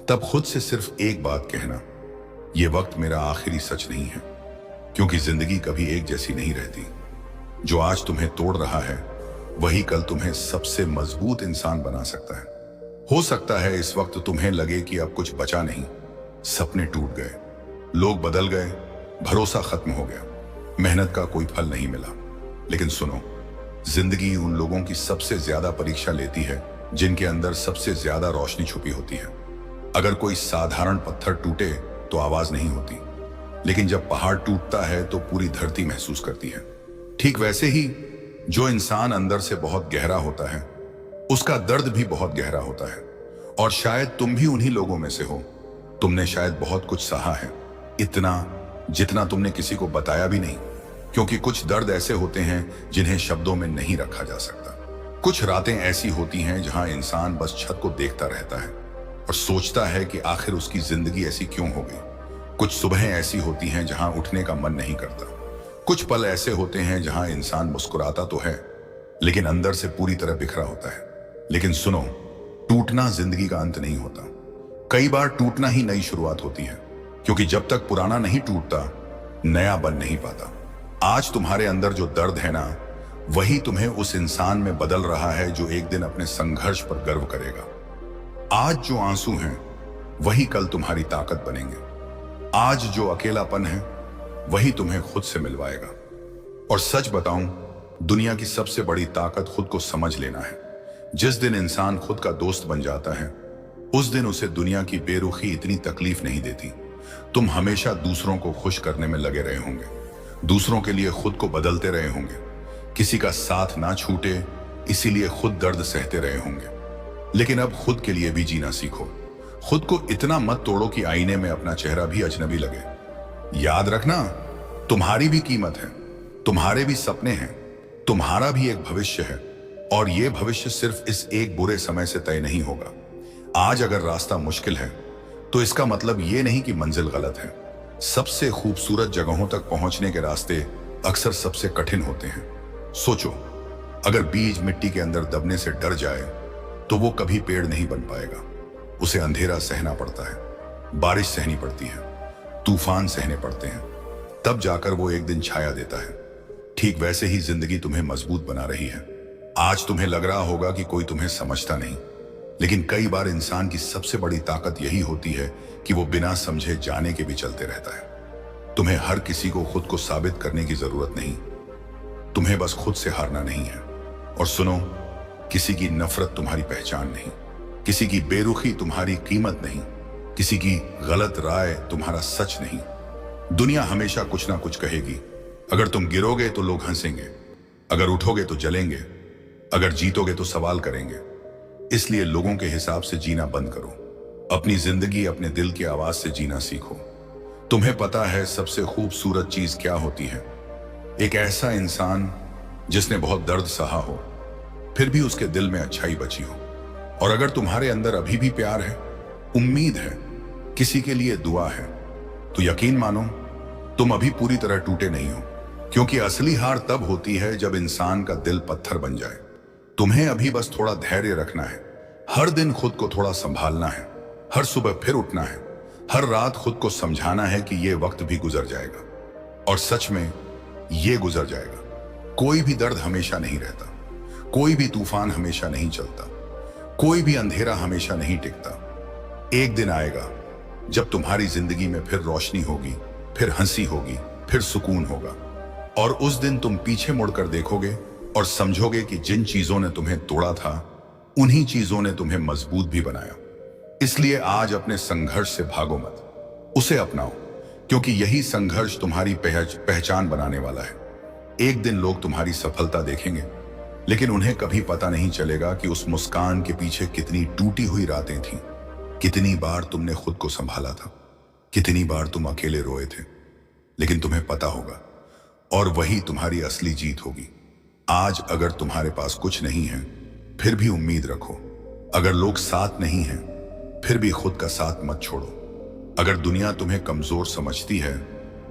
तब खुद से सिर्फ एक बात कहना, यह वक्त मेरा आखिरी सच नहीं है, क्योंकि जिंदगी कभी एक जैसी नहीं रहती। जो आज तुम्हें तोड़ रहा है वही कल तुम्हें सबसे मजबूत इंसान बना सकता है। हो सकता है इस वक्त तुम्हें लगे कि अब कुछ बचा नहीं, सपने टूट गए, लोग बदल गए, भरोसा खत्म हो गया, मेहनत का कोई फल नहीं मिला। लेकिन सुनो, जिंदगी उन लोगों की सबसे ज्यादा परीक्षा लेती है जिनके अंदर सबसे ज्यादा रोशनी छुपी होती है। अगर कोई साधारण पत्थर टूटे तो आवाज नहीं होती, लेकिन जब पहाड़ टूटता है तो पूरी धरती महसूस करती है। ठीक वैसे ही जो इंसान अंदर से बहुत गहरा होता है उसका दर्द भी बहुत गहरा होता है। और शायद तुम भी उन्हीं लोगों में से हो। तुमने शायद बहुत कुछ सहा है, इतना जितना तुमने किसी को बताया भी नहीं, क्योंकि कुछ दर्द ऐसे होते हैं जिन्हें शब्दों में नहीं रखा जा सकता। कुछ रातें ऐसी होती हैं जहां इंसान बस छत को देखता रहता है और सोचता है कि आखिर उसकी जिंदगी ऐसी क्यों हो गई। कुछ सुबहें ऐसी होती हैं जहां उठने का मन नहीं करता। कुछ पल ऐसे होते हैं जहां इंसान मुस्कुराता तो है लेकिन अंदर से पूरी तरह बिखरा होता है। लेकिन सुनो, टूटना जिंदगी का अंत नहीं होता। कई बार टूटना ही नई शुरुआत होती है, क्योंकि जब तक पुराना नहीं टूटता नया बन नहीं पाता। आज तुम्हारे अंदर जो दर्द है ना, वही तुम्हें उस इंसान में बदल रहा है जो एक दिन अपने संघर्ष पर गर्व करेगा। आज जो आंसू हैं वही कल तुम्हारी ताकत बनेंगे। आज जो अकेलापन है वही तुम्हें खुद से मिलवाएगा। और सच बताऊं, दुनिया की सबसे बड़ी ताकत खुद को समझ लेना है। जिस दिन इंसान खुद का दोस्त बन जाता है उस दिन उसे दुनिया की बेरुखी इतनी तकलीफ नहीं देती। तुम हमेशा दूसरों को खुश करने में लगे रहे होंगे, दूसरों के लिए खुद को बदलते रहे होंगे, किसी का साथ ना छूटे इसीलिए खुद दर्द सहते रहे होंगे। लेकिन अब खुद के लिए भी जीना सीखो। खुद को इतना मत तोड़ो कि आईने में अपना चेहरा भी अजनबी लगे। याद रखना, तुम्हारी भी कीमत है, तुम्हारे भी सपने हैं, तुम्हारा भी एक भविष्य है। और यह भविष्य सिर्फ इस एक बुरे समय से तय नहीं होगा। आज अगर रास्ता मुश्किल है तो इसका मतलब यह नहीं कि मंजिल गलत है। सबसे खूबसूरत जगहों तक पहुंचने के रास्ते अक्सर सबसे कठिन होते हैं। सोचो, अगर बीज मिट्टी के अंदर दबने से डर जाए तो वो कभी पेड़ नहीं बन पाएगा। उसे अंधेरा सहना पड़ता है, बारिश सहनी पड़ती है, तूफान सहने पड़ते हैं, तब जाकर वो एक दिन छाया देता है। ठीक वैसे ही जिंदगी तुम्हें मजबूत बना रही है। आज तुम्हें लग रहा होगा कि कोई तुम्हें समझता नहीं, लेकिन कई बार इंसान की सबसे बड़ी ताकत यही होती है कि वो बिना समझे जाने के भी चलते रहता है। तुम्हें हर किसी को खुद को साबित करने की जरूरत नहीं, तुम्हें बस खुद से हारना नहीं है। और सुनो, किसी की नफरत तुम्हारी पहचान नहीं, किसी की बेरुखी तुम्हारी कीमत नहीं, किसी की गलत राय तुम्हारा सच नहीं। दुनिया हमेशा कुछ ना कुछ कहेगी। अगर तुम गिरोगे तो लोग हंसेंगे, अगर उठोगे तो जलेंगे, अगर जीतोगे तो सवाल करेंगे। इसलिए लोगों के हिसाब से जीना बंद करो। अपनी जिंदगी अपने दिल की आवाज से जीना सीखो। तुम्हें पता है सबसे खूबसूरत चीज क्या होती है? एक ऐसा इंसान जिसने बहुत दर्द सहा हो फिर भी उसके दिल में अच्छाई बची हो। और अगर तुम्हारे अंदर अभी भी प्यार है, उम्मीद है, किसी के लिए दुआ है, तो यकीन मानो तुम अभी पूरी तरह टूटे नहीं हो। क्योंकि असली हार तब होती है जब इंसान का दिल पत्थर बन जाए। तुम्हें अभी बस थोड़ा धैर्य रखना है, हर दिन खुद को थोड़ा संभालना है, हर सुबह फिर उठना है, हर रात खुद को समझाना है कि यह वक्त भी गुजर जाएगा। और सच में ये गुजर जाएगा। कोई भी दर्द हमेशा नहीं रहता, कोई भी तूफान हमेशा नहीं चलता, कोई भी अंधेरा हमेशा नहीं टिकता। एक दिन आएगा जब तुम्हारी जिंदगी में फिर रोशनी होगी, फिर हंसी होगी, फिर सुकून होगा। और उस दिन तुम पीछे मुड़कर देखोगे और समझोगे कि जिन चीजों ने तुम्हें तोड़ा था उन्हीं चीजों ने तुम्हें मजबूत भी बनाया। इसलिए आज अपने संघर्ष से भागो मत, उसे अपनाओ, क्योंकि यही संघर्ष तुम्हारी पहचान बनाने वाला है। एक दिन लोग तुम्हारी सफलता देखेंगे, लेकिन उन्हें कभी पता नहीं चलेगा कि उस मुस्कान के पीछे कितनी टूटी हुई रातें थीं, कितनी बार तुमने खुद को संभाला था, कितनी बार तुम अकेले रोए थे। लेकिन तुम्हें पता होगा, और वही तुम्हारी असली जीत होगी। आज अगर तुम्हारे पास कुछ नहीं है फिर भी उम्मीद रखो। अगर लोग साथ नहीं हैं फिर भी खुद का साथ मत छोड़ो। अगर दुनिया तुम्हें कमजोर समझती है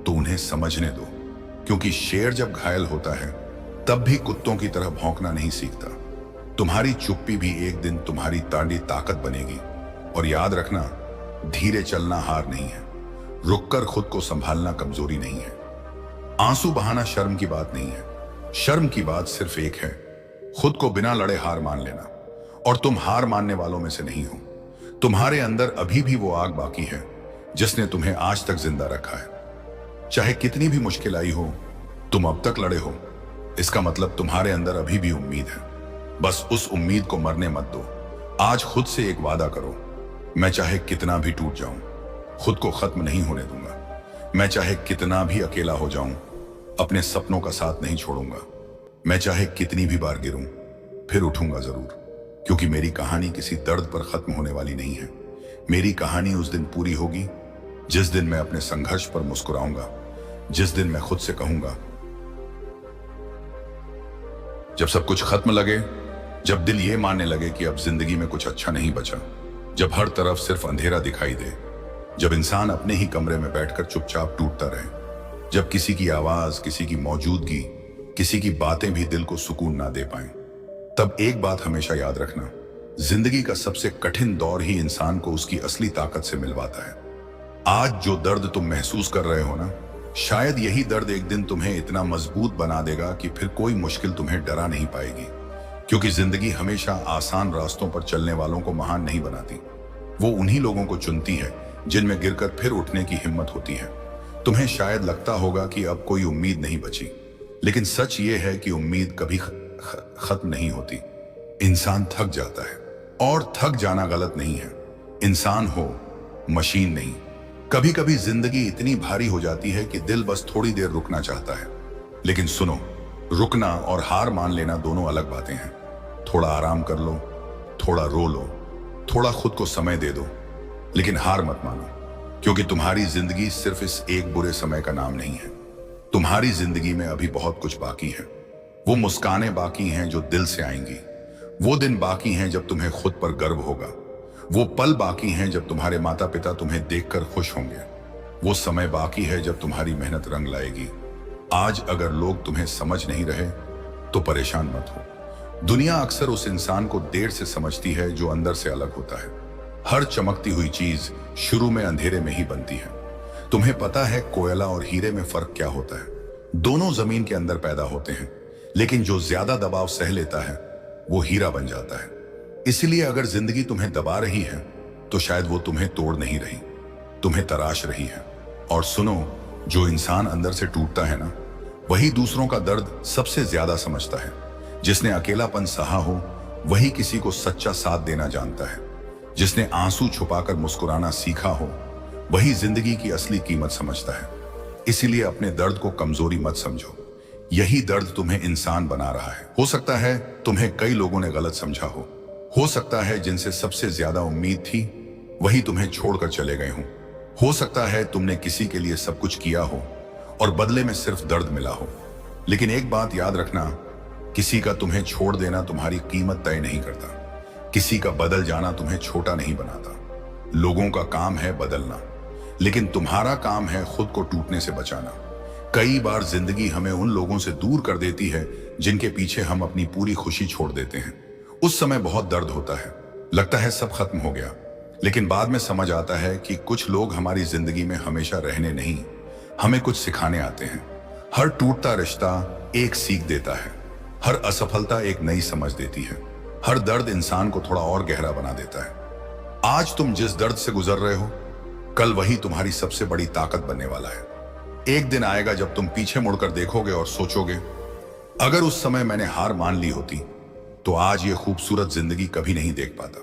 तो उन्हें समझने दो, क्योंकि शेर जब घायल होता है तब भी कुत्तों की तरह भौंकना नहीं सीखता। तुम्हारी चुप्पी भी एक दिन तुम्हारी ताकत बनेगी। और याद रखना, धीरे चलना हार नहीं है, रुककर खुद को संभालना कमजोरी नहीं है। आंसू बहाना शर्म की बात नहीं है, शर्म की बात सिर्फ एक है, खुद को बिना लड़े हार मान लेना। और तुम हार मानने वालों में से नहीं हो। तुम्हारे अंदर अभी भी वो आग बाकी है जिसने तुम्हें आज तक जिंदा रखा है। चाहे कितनी भी मुश्किल आई हो, तुम अब तक लड़े हो, इसका मतलब तुम्हारे अंदर अभी भी उम्मीद है। बस उस उम्मीद को मरने मत दो। आज खुद से एक वादा करो, मैं चाहे कितना भी टूट जाऊं खुद को खत्म नहीं होने दूंगा। मैं चाहे कितना भी अकेला हो जाऊं अपने सपनों का साथ नहीं छोड़ूंगा। मैं चाहे कितनी भी बार गिरूं फिर उठूंगा जरूर। क्योंकि मेरी कहानी किसी दर्द पर खत्म होने वाली नहीं है। मेरी कहानी उस दिन पूरी होगी जिस दिन मैं अपने संघर्ष पर मुस्कुराऊंगा, जिस दिन मैं खुद से कहूंगा, जब सब कुछ खत्म लगे, जब दिल ये मानने लगे कि अब जिंदगी में कुछ अच्छा नहीं बचा, जब हर तरफ सिर्फ अंधेरा दिखाई दे, जब इंसान अपने ही कमरे में बैठकर चुपचाप टूटता रहे, जब किसी की आवाज, किसी की मौजूदगी, किसी की बातें भी दिल को सुकून ना दे पाए, तब एक बात हमेशा याद रखना, जिंदगी का सबसे कठिन दौर ही इंसान को उसकी असली ताकत से मिलवाता है। आज जो दर्द तुम महसूस कर रहे हो ना, शायद यही दर्द एक दिन तुम्हें इतना मजबूत बना देगा कि फिर कोई मुश्किल तुम्हें डरा नहीं पाएगी, क्योंकि जिंदगी हमेशा आसान रास्तों पर चलने वालों को महान नहीं बनाती। वो उन्हीं लोगों को चुनती है जिनमें गिरकर फिर उठने की हिम्मत होती है। तुम्हें शायद लगता होगा कि अब कोई उम्मीद नहीं बची, लेकिन सच ये है कि उम्मीद कभी खत्म नहीं होती। इंसान थक जाता है, और थक जाना गलत नहीं है। इंसान हो, मशीन नहीं। कभी कभी जिंदगी इतनी भारी हो जाती है कि दिल बस थोड़ी देर रुकना चाहता है। लेकिन सुनो, रुकना और हार मान लेना दोनों अलग बातें हैं। थोड़ा आराम कर लो, थोड़ा रो लो, थोड़ा खुद को समय दे दो, लेकिन हार मत मानो, क्योंकि तुम्हारी जिंदगी सिर्फ इस एक बुरे समय का नाम नहीं है। तुम्हारी जिंदगी में अभी बहुत कुछ बाकी है। वो मुस्कानें बाकी हैं जो दिल से आएंगी। वो दिन बाकी हैं जब तुम्हें खुद पर गर्व होगा। वो पल बाकी हैं जब तुम्हारे माता पिता तुम्हें देखकर खुश होंगे। वो समय बाकी है जब तुम्हारी मेहनत रंग लाएगी। आज अगर लोग तुम्हें समझ नहीं रहे तो परेशान मत हो। दुनिया अक्सर उस इंसान को देर से समझती है जो अंदर से अलग होता है। हर चमकती हुई चीज शुरू में अंधेरे में ही बनती है। तुम्हें पता है कोयला और हीरे में फर्क क्या होता है? दोनों जमीन के अंदर पैदा होते हैं, लेकिन जो ज्यादा दबाव सह लेता है वो हीरा बन जाता है। इसलिए अगर जिंदगी तुम्हें दबा रही है तो शायद वो तुम्हें तोड़ नहीं रही, तुम्हें तराश रही है। और सुनो, जो इंसान अंदर से टूटता है ना, वही दूसरों का दर्द सबसे ज्यादा समझता है। जिसने अकेलापन सहा हो वही किसी को सच्चा साथ देना जानता है। जिसने आंसू छुपाकर मुस्कुराना सीखा हो वही जिंदगी की असली कीमत समझता है। इसीलिए अपने दर्द को कमजोरी मत समझो। यही दर्द तुम्हें इंसान बना रहा है। हो सकता है तुम्हें कई लोगों ने गलत समझा हो सकता है जिनसे सबसे ज्यादा उम्मीद थी वही तुम्हें छोड़कर चले गए हों। हो सकता है तुमने किसी के लिए सब कुछ किया हो और बदले में सिर्फ दर्द मिला हो। लेकिन एक बात याद रखना, किसी का तुम्हें छोड़ देना तुम्हारी कीमत तय नहीं करता। किसी का बदल जाना तुम्हें छोटा नहीं बनाता। लोगों का काम है बदलना, लेकिन तुम्हारा काम है खुद को टूटने से बचाना। कई बार जिंदगी हमें उन लोगों से दूर कर देती है जिनके पीछे हम अपनी पूरी खुशी छोड़ देते हैं। उस समय बहुत दर्द होता है, लगता है सब खत्म हो गया, लेकिन बाद में समझ आता है कि कुछ लोग हमारी जिंदगी में हमेशा रहने नहीं, हमें कुछ सिखाने आते हैं। हर टूटता रिश्ता एक सीख देता है, हर असफलता एक नई समझ देती है, हर दर्द इंसान को थोड़ा और गहरा बना देता है। आज तुम जिस दर्द से गुजर रहे हो, कल वही तुम्हारी सबसे बड़ी ताकत बनने वाला है। एक दिन आएगा जब तुम पीछे मुड़कर देखोगे और सोचोगे, अगर उस समय मैंने हार मान ली होती तो आज ये खूबसूरत जिंदगी कभी नहीं देख पाता।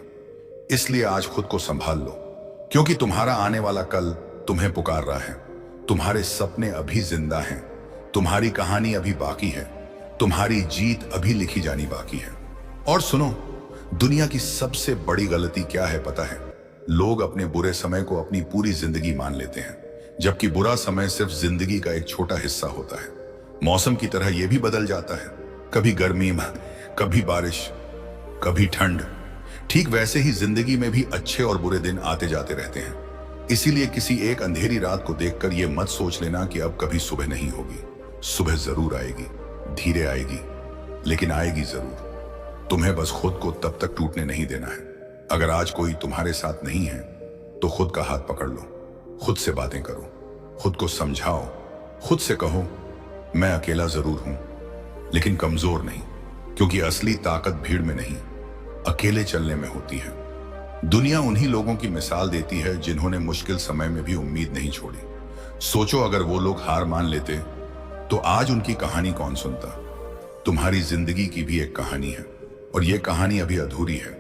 इसलिए आज खुद को संभाल लो, क्योंकि तुम्हारा आने वाला कल तुम्हें पुकार रहा है। तुम्हारे सपने अभी जिंदा हैं, तुम्हारी कहानी अभी बाकी है, तुम्हारी जीत अभी लिखी जानी बाकी है। और सुनो, दुनिया की सबसे बड़ी गलती क्या है पता है? लोग अपने बुरे समय को अपनी पूरी जिंदगी मान लेते हैं, जबकि बुरा समय सिर्फ जिंदगी का एक छोटा हिस्सा होता है। मौसम की तरह यह भी बदल जाता है, कभी गर्मी, कभी बारिश, कभी ठंड। ठीक वैसे ही जिंदगी में भी अच्छे और बुरे दिन आते जाते रहते हैं। इसीलिए किसी एक अंधेरी रात को देखकर यह मत सोच लेना कि अब कभी सुबह नहीं होगी। सुबह जरूर आएगी, धीरे आएगी, लेकिन आएगी जरूर। तुम्हें बस खुद को तब तक टूटने नहीं देना है। अगर आज कोई तुम्हारे साथ नहीं है तो खुद का हाथ पकड़ लो, खुद से बातें करो, खुद को समझाओ, खुद से कहो, मैं अकेला जरूर हूं लेकिन कमजोर नहीं, क्योंकि असली ताकत भीड़ में नहीं, अकेले चलने में होती है। दुनिया उन्हीं लोगों की मिसाल देती है जिन्होंने मुश्किल समय में भी उम्मीद नहीं छोड़ी। सोचो, अगर वो लोग हार मान लेते तो आज उनकी कहानी कौन सुनता? तुम्हारी जिंदगी की भी एक कहानी है, और ये कहानी अभी अधूरी है।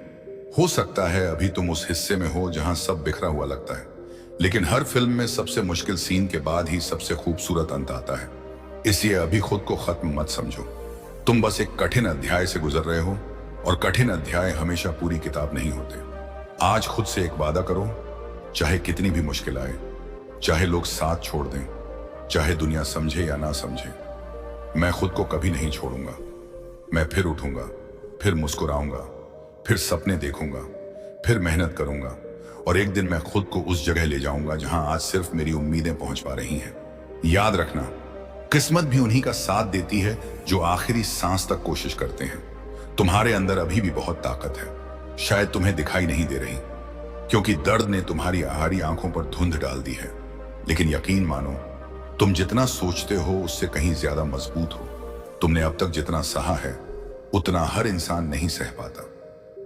हो सकता है अभी तुम उस हिस्से में हो जहां सब बिखरा हुआ लगता है, लेकिन हर फिल्म में सबसे मुश्किल सीन के बाद ही सबसे खूबसूरत अंत आता है। इसलिए अभी खुद को खत्म मत समझो। तुम बस एक कठिन अध्याय से गुजर रहे हो, और कठिन अध्याय हमेशा पूरी किताब नहीं होते। आज खुद से एक वादा करो, चाहे कितनी भी मुश्किल आए, चाहे लोग साथ छोड़ दें, चाहे दुनिया समझे या ना समझे, मैं खुद को कभी नहीं छोड़ूंगा। मैं फिर उठूंगा, फिर मुस्कुराऊंगा, फिर सपने देखूंगा, फिर मेहनत करूंगा, और एक दिन मैं खुद को उस जगह ले जाऊंगा जहां आज सिर्फ मेरी उम्मीदें पहुंच पा रही हैं। याद रखना, किस्मत भी उन्हीं का साथ देती है जो आखिरी सांस तक कोशिश करते हैं। तुम्हारे अंदर अभी भी बहुत ताकत है, शायद तुम्हें दिखाई नहीं दे रही, क्योंकि दर्द ने तुम्हारी आहारी आंखों पर धुंध डाल दी है। लेकिन यकीन मानो, तुम जितना सोचते हो उससे कहीं ज्यादा मजबूत हो। तुमने अब तक जितना सहा है उतना हर इंसान नहीं सह पाता।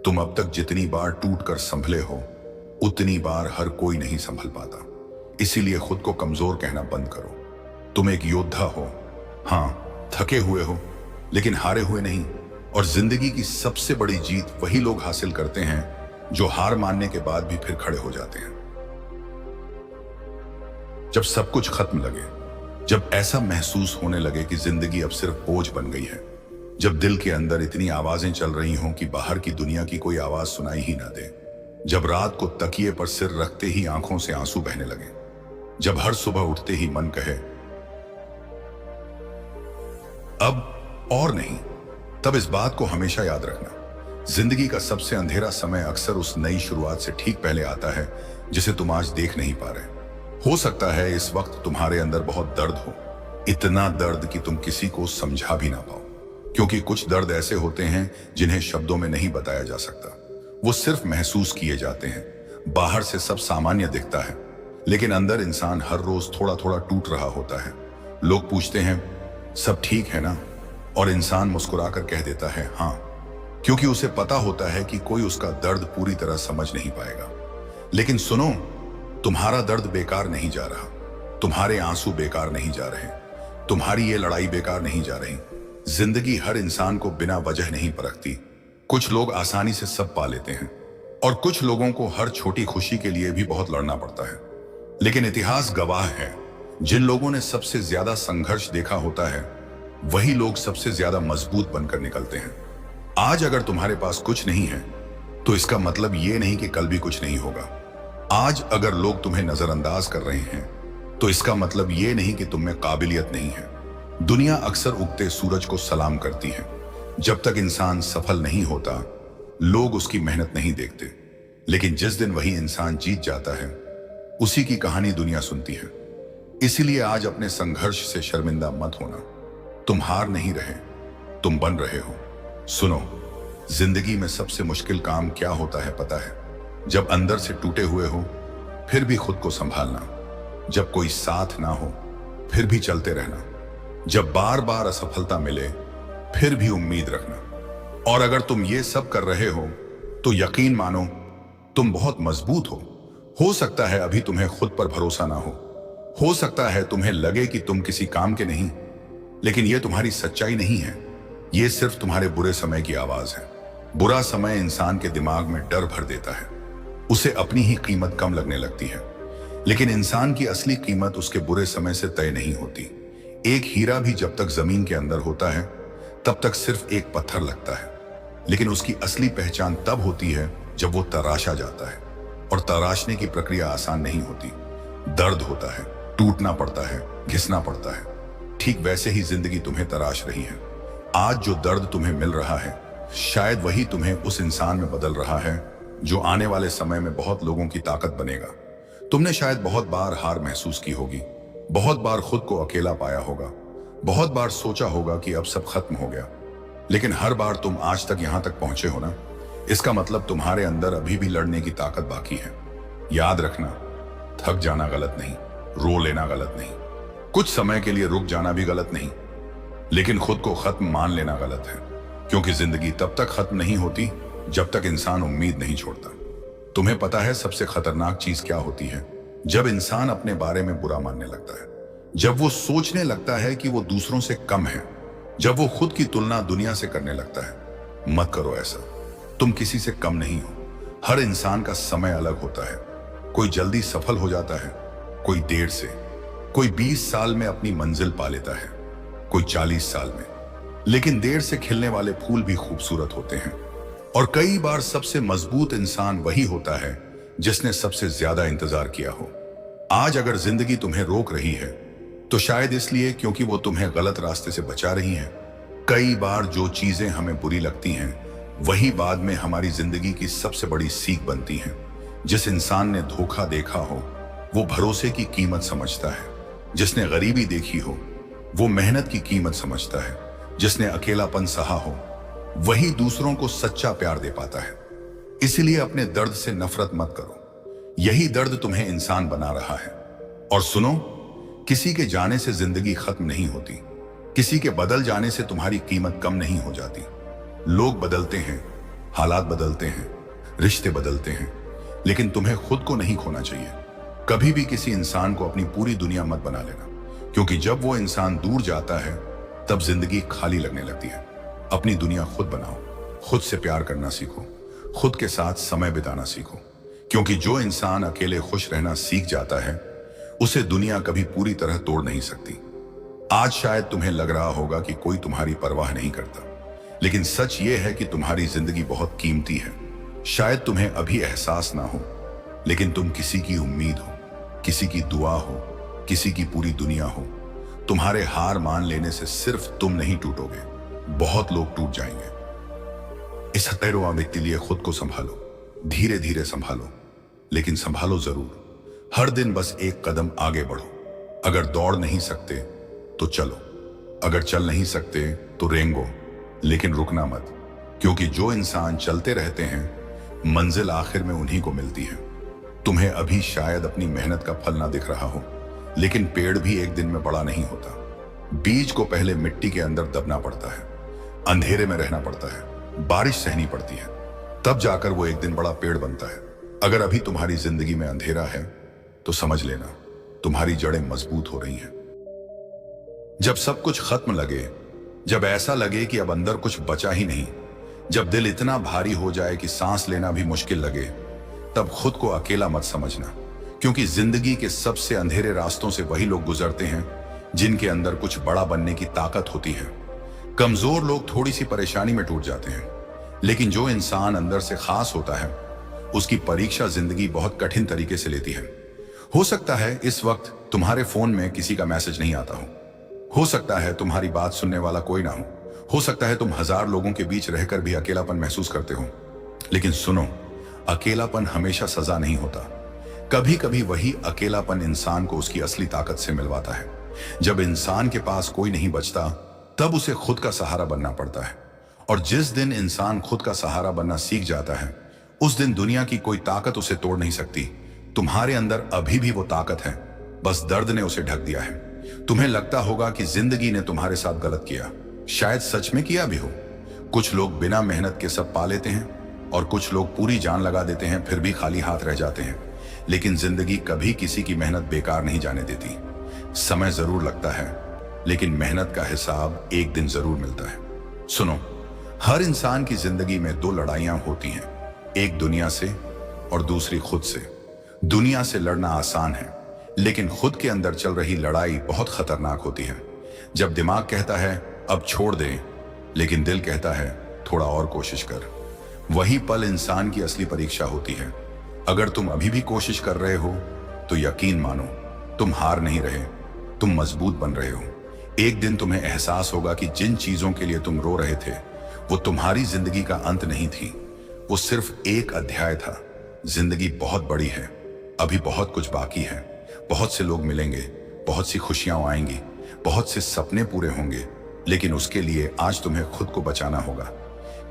तुम अब तक जितनी बार टूट कर संभले हो उतनी बार हर कोई नहीं संभल पाता। इसीलिए खुद को कमजोर कहना बंद करो। तुम एक योद्धा हो, हाँ थके हुए हो, लेकिन हारे हुए नहीं। और जिंदगी की सबसे बड़ी जीत वही लोग हासिल करते हैं जो हार मानने के बाद भी फिर खड़े हो जाते हैं। जब सब कुछ खत्म लगे, जब ऐसा महसूस होने लगे कि जिंदगी अब सिर्फ बोझ बन गई है, जब दिल के अंदर इतनी आवाजें चल रही हों कि बाहर की दुनिया की कोई आवाज सुनाई ही ना दे, जब रात को तकिए पर सिर रखते ही आंखों से आंसू बहने लगे, जब हर सुबह उठते ही मन कहे अब और नहीं, तब इस बात को हमेशा याद रखना, जिंदगी का सबसे अंधेरा समय अक्सर उस नई शुरुआत से ठीक पहले आता है जिसे तुम आज देख नहीं पा रहे। हो सकता है इस वक्त तुम्हारे अंदर बहुत दर्द हो, इतना दर्द कि तुम किसी को समझा भी ना पाओ, क्योंकि कुछ दर्द ऐसे होते हैं जिन्हें शब्दों में नहीं बताया जा सकता। वो सिर्फ महसूस किए जाते हैं। बाहर से सब सामान्य दिखता है, लेकिन अंदर इंसान हर रोज थोड़ा थोड़ा टूट रहा होता है। लोग पूछते हैं सब ठीक है ना, और इंसान मुस्कुराकर कह देता है हाँ, क्योंकि उसे पता होता है कि कोई उसका दर्द पूरी तरह समझ नहीं पाएगा। लेकिन सुनो, तुम्हारा दर्द बेकार नहीं जा रहा, तुम्हारे आंसू बेकार नहीं जा रहे, तुम्हारी ये लड़ाई बेकार नहीं जा रही। जिंदगी हर इंसान को बिना वजह नहीं परखती। कुछ लोग आसानी से सब पा लेते हैं और कुछ लोगों को हर छोटी खुशी के लिए भी बहुत लड़ना पड़ता है। लेकिन इतिहास गवाह है, जिन लोगों ने सबसे ज्यादा संघर्ष देखा होता है वही लोग सबसे ज्यादा मजबूत बनकर निकलते हैं। आज अगर तुम्हारे पास कुछ नहीं है तो इसका मतलब ये नहीं कि कल भी कुछ नहीं होगा। आज अगर लोग तुम्हें नजरअंदाज कर रहे हैं तो इसका मतलब ये नहीं कि तुम में काबिलियत नहीं है। दुनिया अक्सर उगते सूरज को सलाम करती है। जब तक इंसान सफल नहीं होता लोग उसकी मेहनत नहीं देखते, लेकिन जिस दिन वही इंसान जीत जाता है उसी की कहानी दुनिया सुनती है। इसीलिए आज अपने संघर्ष से शर्मिंदा मत होना। तुम हार नहीं रहे, तुम बन रहे हो। सुनो, जिंदगी में सबसे मुश्किल काम क्या होता है पता है? जब अंदर से टूटे हुए हो फिर भी खुद को संभालना, जब कोई साथ ना हो फिर भी चलते रहना, जब बार बार असफलता मिले फिर भी उम्मीद रखना। और अगर तुम ये सब कर रहे हो तो यकीन मानो तुम बहुत मजबूत हो। हो सकता है अभी तुम्हें खुद पर भरोसा ना हो सकता है तुम्हें लगे कि तुम किसी काम के नहीं, लेकिन यह तुम्हारी सच्चाई नहीं है, यह सिर्फ तुम्हारे बुरे समय की आवाज है। बुरा समय इंसान के दिमाग में डर भर देता है, उसे अपनी ही कीमत कम लगने लगती है। लेकिन इंसान की असली कीमत उसके बुरे समय से तय नहीं होती। एक हीरा भी जब तक जमीन के अंदर होता है तब तक सिर्फ एक पत्थर लगता है, लेकिन उसकी असली पहचान तब होती है जब वो तराशा जाता है। और तराशने की प्रक्रिया आसान नहीं होती, दर्द होता है, टूटना पड़ता है, घिसना पड़ता है। ठीक वैसे ही जिंदगी तुम्हें तराश रही है। आज जो दर्द तुम्हें मिल रहा है शायद वही तुम्हें उस इंसान में बदल रहा है जो आने वाले समय में बहुत लोगों की ताकत बनेगा। तुमने शायद बहुत बार हार महसूस की होगी, बहुत बार खुद को अकेला पाया होगा, बहुत बार सोचा होगा कि अब सब खत्म हो गया, लेकिन हर बार तुम आज तक यहां तक पहुंचे हो ना, इसका मतलब तुम्हारे अंदर अभी भी लड़ने की ताकत बाकी है। याद रखना, थक जाना गलत नहीं, रो लेना गलत नहीं, कुछ समय के लिए रुक जाना भी गलत नहीं, लेकिन खुद को खत्म मान लेना गलत है। क्योंकि जिंदगी तब तक खत्म नहीं होती जब तक इंसान उम्मीद नहीं छोड़ता। तुम्हें पता है सबसे खतरनाक चीज क्या होती है? जब इंसान अपने बारे में बुरा मानने लगता है, जब वो सोचने लगता है कि वो दूसरों से कम है, जब वो खुद की तुलना दुनिया से करने लगता है। मत करो ऐसा, तुम किसी से कम नहीं हो। हर इंसान का समय अलग होता है, कोई जल्दी सफल हो जाता है, कोई देर से, कोई 20 साल में अपनी मंजिल पा लेता है, कोई 40 साल में। लेकिन देर से खिलने वाले फूल भी खूबसूरत होते हैं। और कई बार सबसे मजबूत इंसान वही होता है जिसने सबसे ज्यादा इंतजार किया हो। आज अगर जिंदगी तुम्हें रोक रही है तो शायद इसलिए क्योंकि वो तुम्हें गलत रास्ते से बचा रही है। कई बार जो चीजें हमें बुरी लगती हैं वही बाद में हमारी जिंदगी की सबसे बड़ी सीख बनती हैं। जिस इंसान ने धोखा देखा हो वो भरोसे की कीमत समझता है, जिसने गरीबी देखी हो वो मेहनत की कीमत समझता है, जिसने अकेलापन सहा हो वही दूसरों को सच्चा प्यार दे पाता है। इसलिए अपने दर्द से नफरत मत करो, यही दर्द तुम्हें इंसान बना रहा है। और सुनो, किसी के जाने से जिंदगी खत्म नहीं होती, किसी के बदल जाने से तुम्हारी कीमत कम नहीं हो जाती। लोग बदलते हैं, हालात बदलते हैं, रिश्ते बदलते हैं, लेकिन तुम्हें खुद को नहीं खोना चाहिए। कभी भी किसी इंसान को अपनी पूरी दुनिया मत बना लेना, क्योंकि जब वो इंसान दूर जाता है तब जिंदगी खाली लगने लगती है। अपनी दुनिया खुद बनाओ, खुद से प्यार करना सीखो, खुद के साथ समय बिताना सीखो, क्योंकि जो इंसान अकेले खुश रहना सीख जाता है उसे दुनिया कभी पूरी तरह तोड़ नहीं सकती। आज शायद तुम्हें लग रहा होगा कि कोई तुम्हारी परवाह नहीं करता, लेकिन सच ये है कि तुम्हारी जिंदगी बहुत कीमती है। शायद तुम्हें अभी एहसास ना हो, लेकिन तुम किसी की उम्मीद हो, किसी की दुआ हो, किसी की पूरी दुनिया हो। तुम्हारे हार मान लेने से सिर्फ तुम नहीं टूटोगे, बहुत लोग टूट जाएंगे। इस हत्तेरो व्यक्ति लिए खुद को संभालो, धीरे धीरे संभालो, लेकिन संभालो जरूर। हर दिन बस एक कदम आगे बढ़ो। अगर दौड़ नहीं सकते तो चलो, अगर चल नहीं सकते तो रेंगो, लेकिन रुकना मत, क्योंकि जो इंसान चलते रहते हैं मंजिल आखिर में उन्हीं को मिलती है। तुम्हें अभी शायद अपनी मेहनत का फल ना दिख रहा हो, लेकिन पेड़ भी एक दिन में बड़ा नहीं होता। बीज को पहले मिट्टी के अंदर दबना पड़ता है, अंधेरे में रहना पड़ता है, बारिश सहनी पड़ती है, तब जाकर वो एक दिन बड़ा पेड़ बनता है। अगर अभी तुम्हारी जिंदगी में अंधेरा है तो समझ लेना तुम्हारी जड़ें मजबूत हो रही हैं। जब सब कुछ खत्म लगे, जब ऐसा लगे कि अब अंदर कुछ बचा ही नहीं, जब दिल इतना भारी हो जाए कि सांस लेना भी मुश्किल लगे, तब खुद को अकेला मत समझना, क्योंकि जिंदगी के सबसे अंधेरे रास्तों से वही लोग गुजरते हैं जिनके अंदर कुछ बड़ा बनने की ताकत होती है। कमजोर लोग थोड़ी सी परेशानी में टूट जाते हैं, लेकिन जो इंसान अंदर से खास होता है उसकी परीक्षा जिंदगी बहुत कठिन तरीके से लेती है। हो सकता है इस वक्त तुम्हारे फोन में किसी का मैसेज नहीं आता हो सकता है तुम्हारी बात सुनने वाला कोई ना हो सकता है तुम 1000 लोगों के बीच रहकर भी अकेलापन महसूस करते हो, लेकिन सुनो, अकेलापन हमेशा सजा नहीं होता। कभी कभी वही अकेलापन इंसान को उसकी असली ताकत से मिलवाता है। जब इंसान के पास कोई नहीं बचता तब उसे खुद का सहारा बनना पड़ता है, और जिस दिन इंसान खुद का सहारा बनना सीख जाता है उस दिन दुनिया की कोई ताकत उसे तोड़ नहीं सकती। तुम्हारे अंदर अभी भी वो ताकत है, बस दर्द ने उसे ढक दिया है। तुम्हें लगता होगा कि जिंदगी ने तुम्हारे साथ गलत किया, शायद सच में किया भी हो। कुछ लोग बिना मेहनत के सब पा लेते हैं और कुछ लोग पूरी जान लगा देते हैं फिर भी खाली हाथ रह जाते हैं। लेकिन जिंदगी कभी किसी की मेहनत बेकार नहीं जाने देती। समय जरूर लगता है, लेकिन मेहनत का हिसाब एक दिन जरूर मिलता है। सुनो, हर इंसान की जिंदगी में 2 लड़ाइयां होती हैं, एक दुनिया से और दूसरी खुद से। दुनिया से लड़ना आसान है, लेकिन खुद के अंदर चल रही लड़ाई बहुत खतरनाक होती है। जब दिमाग कहता है अब छोड़ दे, लेकिन दिल कहता है थोड़ा और कोशिश कर, वही पल इंसान की असली परीक्षा होती है। अगर तुम अभी भी कोशिश कर रहे हो तो यकीन मानो तुम हार नहीं रहे, तुम मजबूत बन रहे हो। एक दिन तुम्हें एहसास होगा कि जिन चीजों के लिए तुम रो रहे थे वो तुम्हारी जिंदगी का अंत नहीं थी, वो सिर्फ एक अध्याय था। जिंदगी बहुत बड़ी है, अभी बहुत कुछ बाकी है। बहुत से लोग मिलेंगे, बहुत सी खुशियां आएंगी, बहुत से सपने पूरे होंगे, लेकिन उसके लिए आज तुम्हें खुद को बचाना होगा।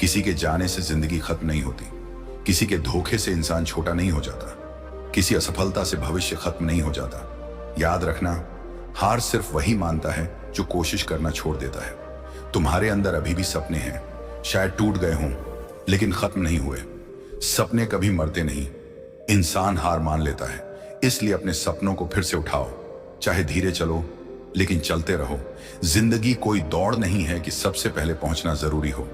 किसी के जाने से जिंदगी खत्म नहीं होती, किसी के धोखे से इंसान छोटा नहीं हो जाता, किसी असफलता से भविष्य खत्म नहीं हो जाता। याद रखना, हार सिर्फ वही मानता है जो कोशिश करना छोड़ देता है। तुम्हारे अंदर अभी भी सपने हैं, शायद टूट गए हों लेकिन खत्म नहीं हुए। सपने कभी मरते नहीं, इंसान हार मान लेता है। इसलिए अपने सपनों को फिर से उठाओ, चाहे धीरे चलो लेकिन चलते रहो। जिंदगी कोई दौड़ नहीं है कि सबसे पहले पहुंचना जरूरी हो।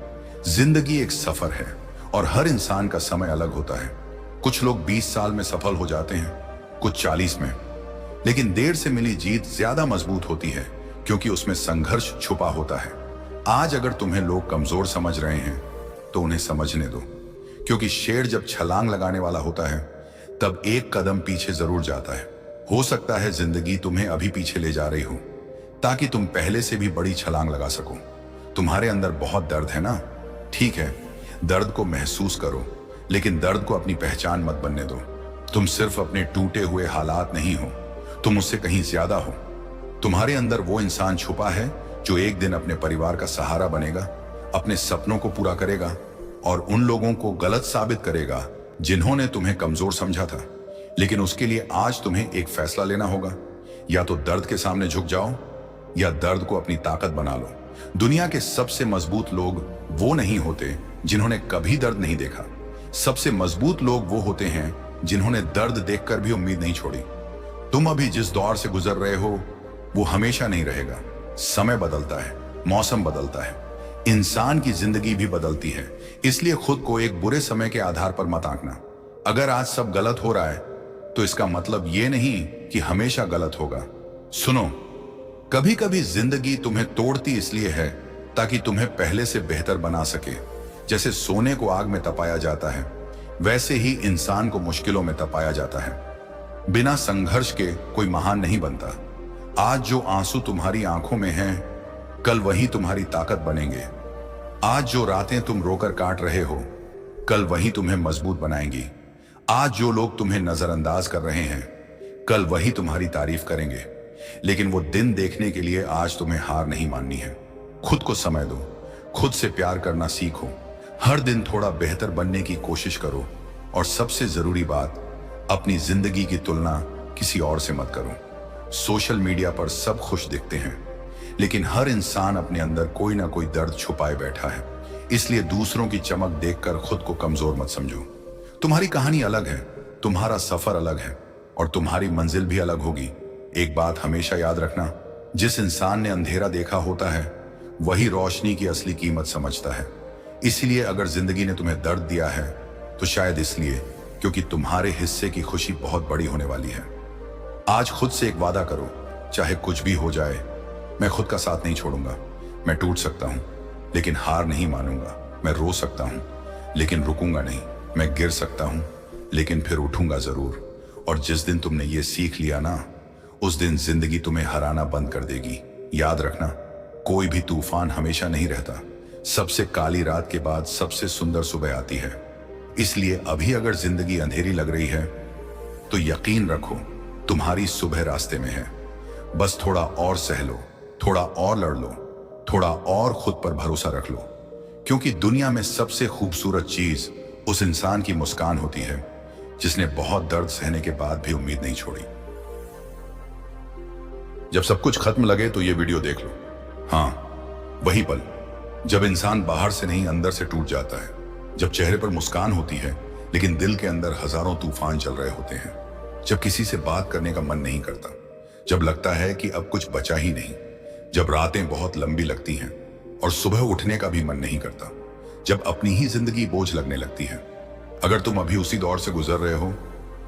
जिंदगी एक सफर है और हर इंसान का समय अलग होता है। कुछ लोग 20 साल में सफल हो जाते हैं, कुछ 40 में, लेकिन देर से मिली जीत ज्यादा मजबूत होती है क्योंकि उसमें संघर्ष छुपा होता है। आज अगर तुम्हें लोग कमजोर समझ रहे हैं तो उन्हें समझने दो, क्योंकि शेर जब छलांग लगाने वाला होता है तब एक कदम पीछे जरूर जाता है। हो सकता है जिंदगी तुम्हें अभी पीछे ले जा रही हो ताकि तुम पहले से भी बड़ी छलांग लगा सको। तुम्हारे अंदर बहुत दर्द है ना, ठीक है, दर्द को महसूस करो, लेकिन दर्द को अपनी पहचान मत बनने दो। तुम सिर्फ अपने टूटे हुए हालात नहीं हो, तुम उससे कहीं ज्यादा हो। तुम्हारे अंदर वो इंसान छुपा है जो एक दिन अपने परिवार का सहारा बनेगा, अपने सपनों को पूरा करेगा और उन लोगों को गलत साबित करेगा जिन्होंने तुम्हें कमजोर समझा था। लेकिन उसके लिए आज तुम्हें एक फैसला लेना होगा। या तो दर्द के सामने झुक जाओ या दर्द को अपनी ताकत बना लो। दुनिया के सबसे मजबूत लोग वो नहीं होते जिन्होंने कभी दर्द नहीं देखा। सबसे मजबूत लोग वो होते हैं जिन्होंने दर्द देखकर भी उम्मीद नहीं छोड़ी। तुम अभी जिस दौर से गुजर रहे हो वो हमेशा नहीं रहेगा। समय बदलता है, मौसम बदलता है, इंसान की जिंदगी भी बदलती है। इसलिए खुद को एक बुरे समय के आधार पर मत आंकना। अगर आज सब गलत हो रहा है तो इसका मतलब ये नहीं कि हमेशा गलत होगा। सुनो, कभी कभी जिंदगी तुम्हें तोड़ती इसलिए है ताकि तुम्हें पहले से बेहतर बना सके। जैसे सोने को आग में तपाया जाता है, वैसे ही इंसान को मुश्किलों में तपाया जाता है। बिना संघर्ष के कोई महान नहीं बनता। आज जो आंसू तुम्हारी आंखों में हैं, कल वही तुम्हारी ताकत बनेंगे। आज जो रातें तुम रोकर काट रहे हो, कल वही तुम्हें मजबूत बनाएंगी। आज जो लोग तुम्हें नजरअंदाज कर रहे हैं, कल वही तुम्हारी तारीफ करेंगे। लेकिन वो दिन देखने के लिए आज तुम्हें हार नहीं माननी है। खुद को समय दो, खुद से प्यार करना सीखो, हर दिन थोड़ा बेहतर बनने की कोशिश करो और सबसे जरूरी बात, अपनी जिंदगी की तुलना किसी और से मत करो। सोशल मीडिया पर सब खुश दिखते हैं, लेकिन हर इंसान अपने अंदर कोई ना कोई दर्द छुपाए बैठा है। इसलिए दूसरों की चमक देखकर खुद को कमजोर मत समझो। तुम्हारी कहानी अलग है, तुम्हारा सफर अलग है और तुम्हारी मंजिल भी अलग होगी। एक बात हमेशा याद रखना, जिस इंसान ने अंधेरा देखा होता है वही रोशनी की असली कीमत समझता है। इसलिए अगर जिंदगी ने तुम्हें दर्द दिया है तो शायद इसलिए क्योंकि तुम्हारे हिस्से की खुशी बहुत बड़ी होने वाली है। आज खुद से एक वादा करो, चाहे कुछ भी हो जाए, मैं खुद का साथ नहीं छोड़ूंगा। मैं टूट सकता हूं लेकिन हार नहीं मानूंगा। मैं रो सकता हूं लेकिन रुकूंगा नहीं। मैं गिर सकता हूं लेकिन फिर उठूंगा जरूर। और जिस दिन तुमने ये सीख लिया ना, उस दिन जिंदगी तुम्हें हराना बंद कर देगी। याद रखना, कोई भी तूफान हमेशा नहीं रहता। सबसे काली रात के बाद सबसे सुंदर सुबह आती है। इसलिए अभी अगर जिंदगी अंधेरी लग रही है तो यकीन रखो तुम्हारी सुबह रास्ते में है। बस थोड़ा और सह लो, थोड़ा और लड़ लो, थोड़ा और खुद पर भरोसा रख लो, क्योंकि दुनिया में सबसे खूबसूरत चीज उस इंसान की मुस्कान होती है जिसने बहुत दर्द सहने के बाद भी उम्मीद नहीं छोड़ी। जब सब कुछ खत्म लगे तो ये वीडियो देख लो। हाँ, वही पल जब इंसान बाहर से नहीं अंदर से टूट जाता है, जब चेहरे पर मुस्कान होती है लेकिन दिल के अंदर हजारों तूफान चल रहे होते हैं, जब किसी से बात करने का मन नहीं करता, जब लगता है कि अब कुछ बचा ही नहीं, जब रातें बहुत लंबी लगती हैं और सुबह उठने का भी मन नहीं करता, जब अपनी ही जिंदगी बोझ लगने लगती है। अगर तुम अभी उसी दौर से गुजर रहे हो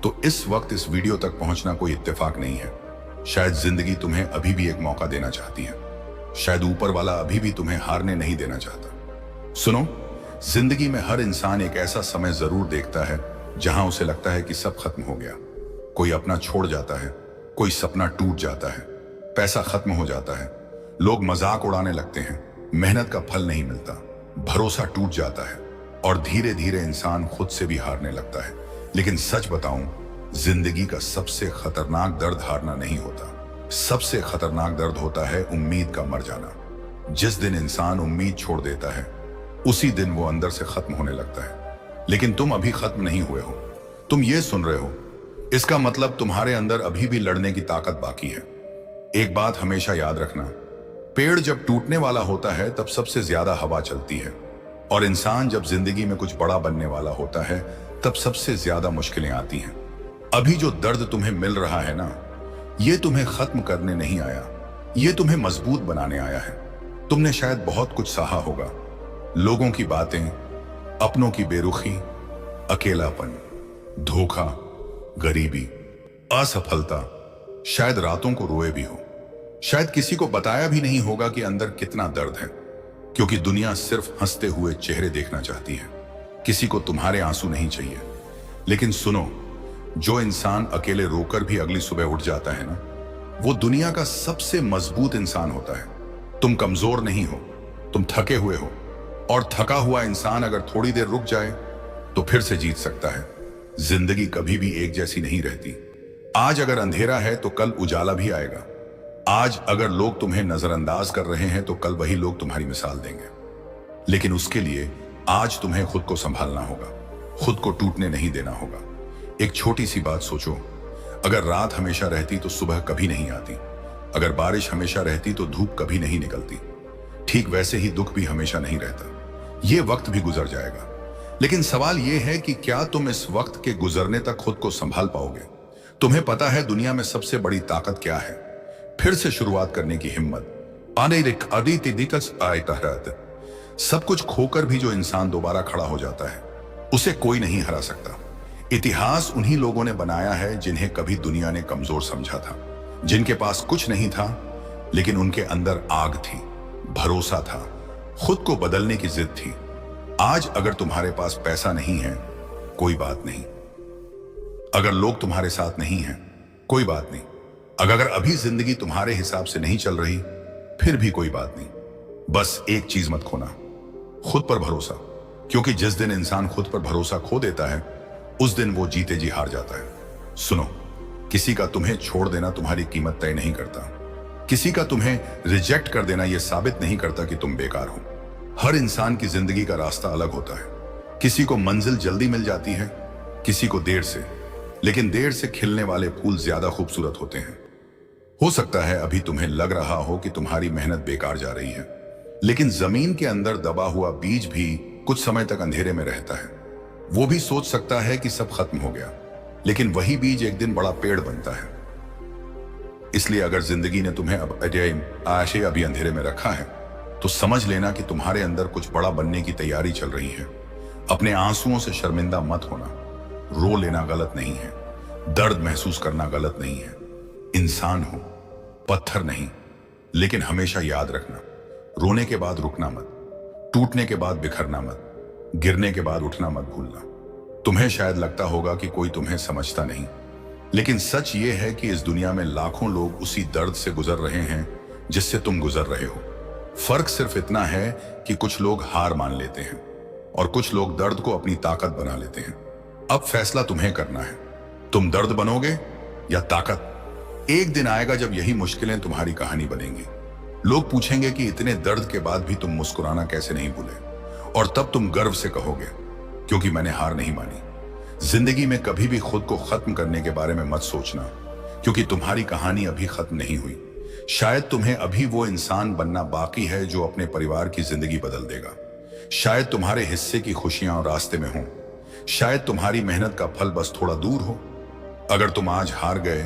तो इस वक्त इस वीडियो तक पहुंचना कोई इत्तेफाक नहीं है। शायद जिंदगी तुम्हें अभी भी एक मौका देना चाहती है। शायद ऊपर वाला अभी भी तुम्हें हारने नहीं देना चाहता। सुनो, जिंदगी में हर इंसान एक ऐसा समय जरूर देखता है जहां उसे लगता है कि सब खत्म हो गया। कोई अपना छोड़ जाता है, कोई सपना टूट जाता है, पैसा खत्म हो जाता है, लोग मजाक उड़ाने लगते हैं, मेहनत का फल नहीं मिलता, भरोसा टूट जाता है और धीरे धीरे इंसान खुद से भी हारने लगता है। लेकिन सच बताऊं, जिंदगी का सबसे खतरनाक दर्द हारना नहीं होता। सबसे खतरनाक दर्द होता है उम्मीद का मर जाना। जिस दिन इंसान उम्मीद छोड़ देता है उसी दिन वो अंदर से खत्म होने लगता है। लेकिन तुम अभी खत्म नहीं हुए हो। तुम ये सुन रहे हो, इसका मतलब तुम्हारे अंदर अभी भी लड़ने की ताकत बाकी है। एक बात हमेशा याद रखना, पेड़ जब टूटने वाला होता है तब सबसे ज्यादा हवा चलती है, और इंसान जब जिंदगी में कुछ बड़ा बनने वाला होता है तब सबसे ज्यादा मुश्किलें आती हैं। अभी जो दर्द तुम्हें मिल रहा है ना, ये तुम्हें खत्म करने नहीं आया, ये तुम्हें मजबूत बनाने आया है। तुमने शायद बहुत कुछ सहा होगा, लोगों की बातें, अपनों की बेरुखी, अकेलापन, धोखा, गरीबी, असफलता, शायद रातों को रोए भी हो। शायद किसी को बताया भी नहीं होगा कि अंदर कितना दर्द है, क्योंकि दुनिया सिर्फ हंसते हुए चेहरे देखना चाहती है। किसी को तुम्हारे आंसू नहीं चाहिए। लेकिन सुनो, जो इंसान अकेले रोकर भी अगली सुबह उठ जाता है ना, वो दुनिया का सबसे मजबूत इंसान होता है। तुम कमजोर नहीं हो, तुम थके हुए हो, और थका हुआ इंसान अगर थोड़ी देर रुक जाए तो फिर से जीत सकता है। जिंदगी कभी भी एक जैसी नहीं रहती। आज अगर अंधेरा है तो कल उजाला भी आएगा। आज अगर लोग तुम्हें नजरअंदाज कर रहे हैं तो कल वही लोग तुम्हारी मिसाल देंगे। लेकिन उसके लिए आज तुम्हें खुद को संभालना होगा, खुद को टूटने नहीं देना होगा। एक छोटी सी बात सोचो, अगर रात हमेशा रहती तो सुबह कभी नहीं आती। अगर बारिश हमेशा रहती तो धूप कभी नहीं निकलती। ठीक वैसे ही दुख भी हमेशा नहीं रहता। ये वक्त भी गुजर जाएगा, लेकिन सवाल यह है कि क्या तुम इस वक्त के गुजरने तक खुद को संभाल पाओगे? तुम्हें पता है दुनिया में सबसे बड़ी ताकत क्या है? फिर से शुरुआत करने की हिम्मत। सब कुछ खोकर भी जो इंसान दोबारा खड़ा हो जाता है, उसे कोई नहीं हरा सकता। इतिहास उन्हीं लोगों ने बनाया है जिन्हें कभी दुनिया ने कमजोर समझा था, जिनके पास कुछ नहीं था लेकिन उनके अंदर आग थी, भरोसा था, खुद को बदलने की जिद थी। आज अगर तुम्हारे पास पैसा नहीं है, कोई बात नहीं। अगर लोग तुम्हारे साथ नहीं हैं, कोई बात नहीं। अगर अभी जिंदगी तुम्हारे हिसाब से नहीं चल रही, फिर भी कोई बात नहीं। बस एक चीज मत खोना, खुद पर भरोसा। क्योंकि जिस दिन इंसान खुद पर भरोसा खो देता है, उस दिन वो जीते जी हार जाता है। सुनो, किसी का तुम्हें छोड़ देना तुम्हारी कीमत तय नहीं करता। किसी का तुम्हें रिजेक्ट कर देना यह साबित नहीं करता कि तुम बेकार हो। हर इंसान की जिंदगी का रास्ता अलग होता है। किसी को मंजिल जल्दी मिल जाती है, किसी को देर से। लेकिन देर से खिलने वाले फूल ज्यादा खूबसूरत होते हैं। हो सकता है अभी तुम्हें लग रहा हो कि तुम्हारी मेहनत बेकार जा रही है, लेकिन जमीन के अंदर दबा हुआ बीज भी कुछ समय तक अंधेरे में रहता है। वो भी सोच सकता है कि सब खत्म हो गया, लेकिन वही बीज एक दिन बड़ा पेड़ बनता है। इसलिए अगर जिंदगी ने तुम्हें अभी अंधेरे में रखा है, तो समझ लेना कि तुम्हारे अंदर कुछ बड़ा बनने की तैयारी चल रही है। अपने आंसुओं से शर्मिंदा मत होना। रो लेना गलत नहीं है, दर्द महसूस करना गलत नहीं है। इंसान हो, पत्थर नहीं। लेकिन हमेशा याद रखना, रोने के बाद रुकना मत, टूटने के बाद बिखरना मत, गिरने के बाद उठना मत भूलना। तुम्हें शायद लगता होगा कि कोई तुम्हें समझता नहीं, लेकिन सच ये है कि इस दुनिया में लाखों लोग उसी दर्द से गुजर रहे हैं जिससे तुम गुजर रहे हो। फर्क सिर्फ इतना है कि कुछ लोग हार मान लेते हैं और कुछ लोग दर्द को अपनी ताकत बना लेते हैं। अब फैसला तुम्हें करना है, तुम दर्द बनोगे या ताकत। एक दिन आएगा जब यही मुश्किलें तुम्हारी कहानी बनेंगी। लोग पूछेंगे कि इतने दर्द के बाद भी तुम मुस्कुराना कैसे नहीं भूले, और तब तुम गर्व से कहोगे, क्योंकि मैंने हार नहीं मानी। जिंदगी में कभी भी खुद को खत्म करने के बारे में मत सोचना, क्योंकि तुम्हारी कहानी अभी खत्म नहीं हुई। शायद तुम्हें अभी वो इंसान बनना बाकी है जो अपने परिवार की जिंदगी बदल देगा। शायद तुम्हारे हिस्से की खुशियां और रास्ते में हों। शायद तुम्हारी मेहनत का फल बस थोड़ा दूर हो। अगर तुम आज हार गए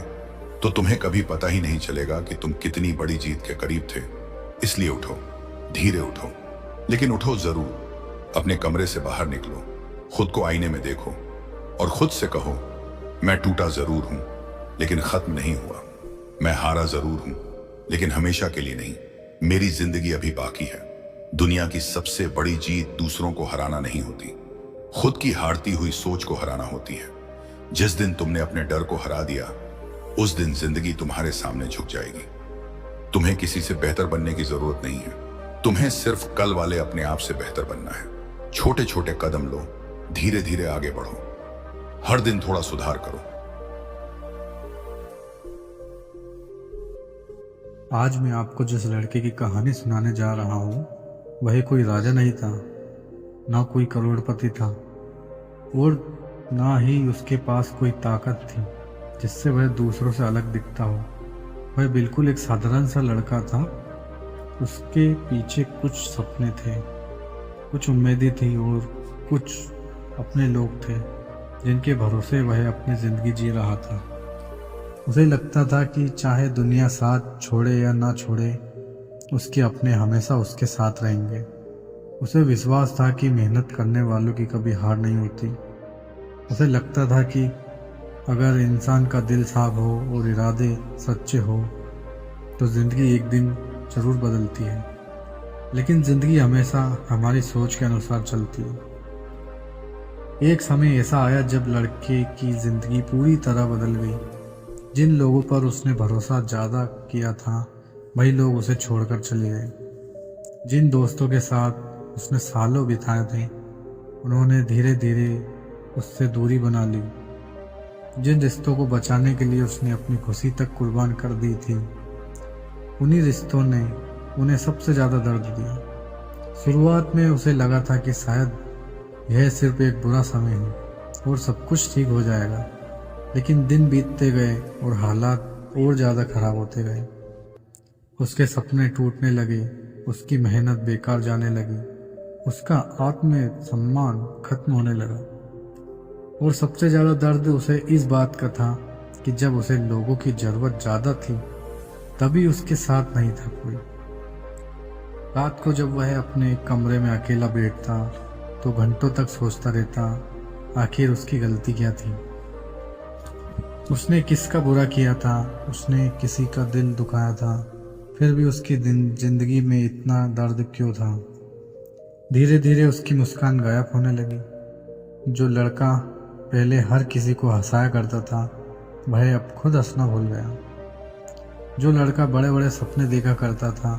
तो तुम्हें कभी पता ही नहीं चलेगा कि तुम कितनी बड़ी जीत के करीब थे। इसलिए उठो, धीरे उठो, लेकिन उठो जरूर। अपने कमरे से बाहर निकलो, खुद को आईने में देखो और खुद से कहो, मैं टूटा जरूर हूं लेकिन खत्म नहीं हुआ। मैं हारा जरूर हूं लेकिन हमेशा के लिए नहीं। मेरी जिंदगी अभी बाकी है। दुनिया की सबसे बड़ी जीत दूसरों को हराना नहीं होती, खुद की हारती हुई सोच को हराना होती है। जिस दिन तुमने अपने डर को हरा दिया, उस दिन जिंदगी तुम्हारे सामने झुक जाएगी। तुम्हें किसी से बेहतर बनने की जरूरत नहीं है, तुम्हें सिर्फ कल वाले अपने आप से बेहतर बनना है। छोटे छोटे कदम लो, धीरे धीरे आगे बढ़ो, हर दिन थोड़ा सुधार करो। आज मैं आपको जिस लड़के की कहानी सुनाने जा रहा हूँ, वह कोई राजा नहीं था, ना कोई करोड़पति था, और ना ही उसके पास कोई ताकत थी जिससे वह दूसरों से अलग दिखता हो। वह बिल्कुल एक साधारण सा लड़का था। उसके पीछे कुछ सपने थे, कुछ उम्मीदें थी और कुछ अपने लोग थे जिनके भरोसे वह अपनी ज़िंदगी जी रहा था। उसे लगता था कि चाहे दुनिया साथ छोड़े या ना छोड़े, उसके अपने हमेशा उसके साथ रहेंगे। उसे विश्वास था कि मेहनत करने वालों की कभी हार नहीं होती। उसे लगता था कि अगर इंसान का दिल साफ हो और इरादे सच्चे हो तो ज़िंदगी एक दिन ज़रूर बदलती है। लेकिन ज़िंदगी हमेशा हमारी सोच के अनुसार चलती है। एक समय ऐसा आया जब लड़के की ज़िंदगी पूरी तरह बदल गई। जिन लोगों पर उसने भरोसा ज़्यादा किया था, वही लोग उसे छोड़कर चले गए। जिन दोस्तों के साथ उसने सालों बिताए थे, उन्होंने धीरे धीरे उससे दूरी बना ली। जिन रिश्तों को बचाने के लिए उसने अपनी खुशी तक कुर्बान कर दी थी, उन्हीं रिश्तों ने उन्हें सबसे ज़्यादा दर्द दिया। शुरुआत में उसे लगा था कि शायद यह सिर्फ एक बुरा समय है और सब कुछ ठीक हो जाएगा, लेकिन दिन बीतते गए और हालात और ज़्यादा खराब होते गए। उसके सपने टूटने लगे, उसकी मेहनत बेकार जाने लगी, उसका आत्मसम्मान खत्म होने लगा। और सबसे ज़्यादा दर्द उसे इस बात का था कि जब उसे लोगों की ज़रूरत ज़्यादा थी तभी उसके साथ नहीं था कोई। रात को जब वह अपने कमरे में अकेला बैठता तो घंटों तक सोचता रहता, आखिर उसकी गलती क्या थी। उसने किसका बुरा किया था, उसने किसी का दिल दुखाया था, फिर भी उसकी जिंदगी में इतना दर्द क्यों था। धीरे धीरे उसकी मुस्कान गायब होने लगी। जो लड़का पहले हर किसी को हंसाया करता था वह अब खुद हंसना भूल गया। जो लड़का बड़े बड़े सपने देखा करता था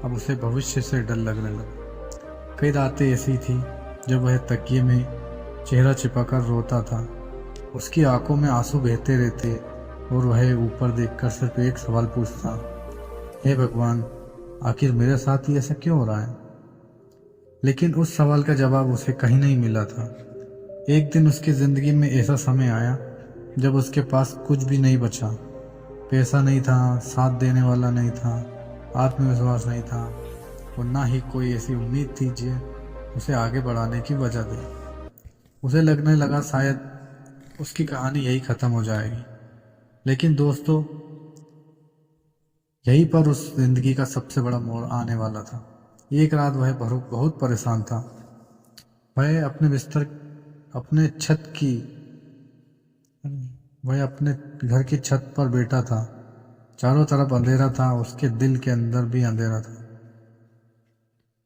अब उसे भविष्य से डर लगने लगा। कई रातें ऐसी थी जब वह तकिए में चेहरा छिपाकर रोता था। उसकी आंखों में आंसू बहते रहते और वह ऊपर देखकर सिर्फ एक सवाल पूछता, हे भगवान, आखिर मेरे साथ ही ऐसा क्यों हो रहा है। लेकिन उस सवाल का जवाब उसे कहीं नहीं मिला था। एक दिन उसकी जिंदगी में ऐसा समय आया जब उसके पास कुछ भी नहीं बचा। पैसा नहीं था, साथ देने वाला नहीं था, आत्मविश्वास नहीं था और ना ही कोई ऐसी उम्मीद थी जो उसे आगे बढ़ाने की वजह दे। उसे लगने लगा शायद उसकी कहानी यही खत्म हो जाएगी। लेकिन दोस्तों, यहीं पर उस जिंदगी का सबसे बड़ा मोड़ आने वाला था। एक रात वह बहुत परेशान था। वह अपने घर की छत पर बैठा था। चारों तरफ अंधेरा था, उसके दिल के अंदर भी अंधेरा था।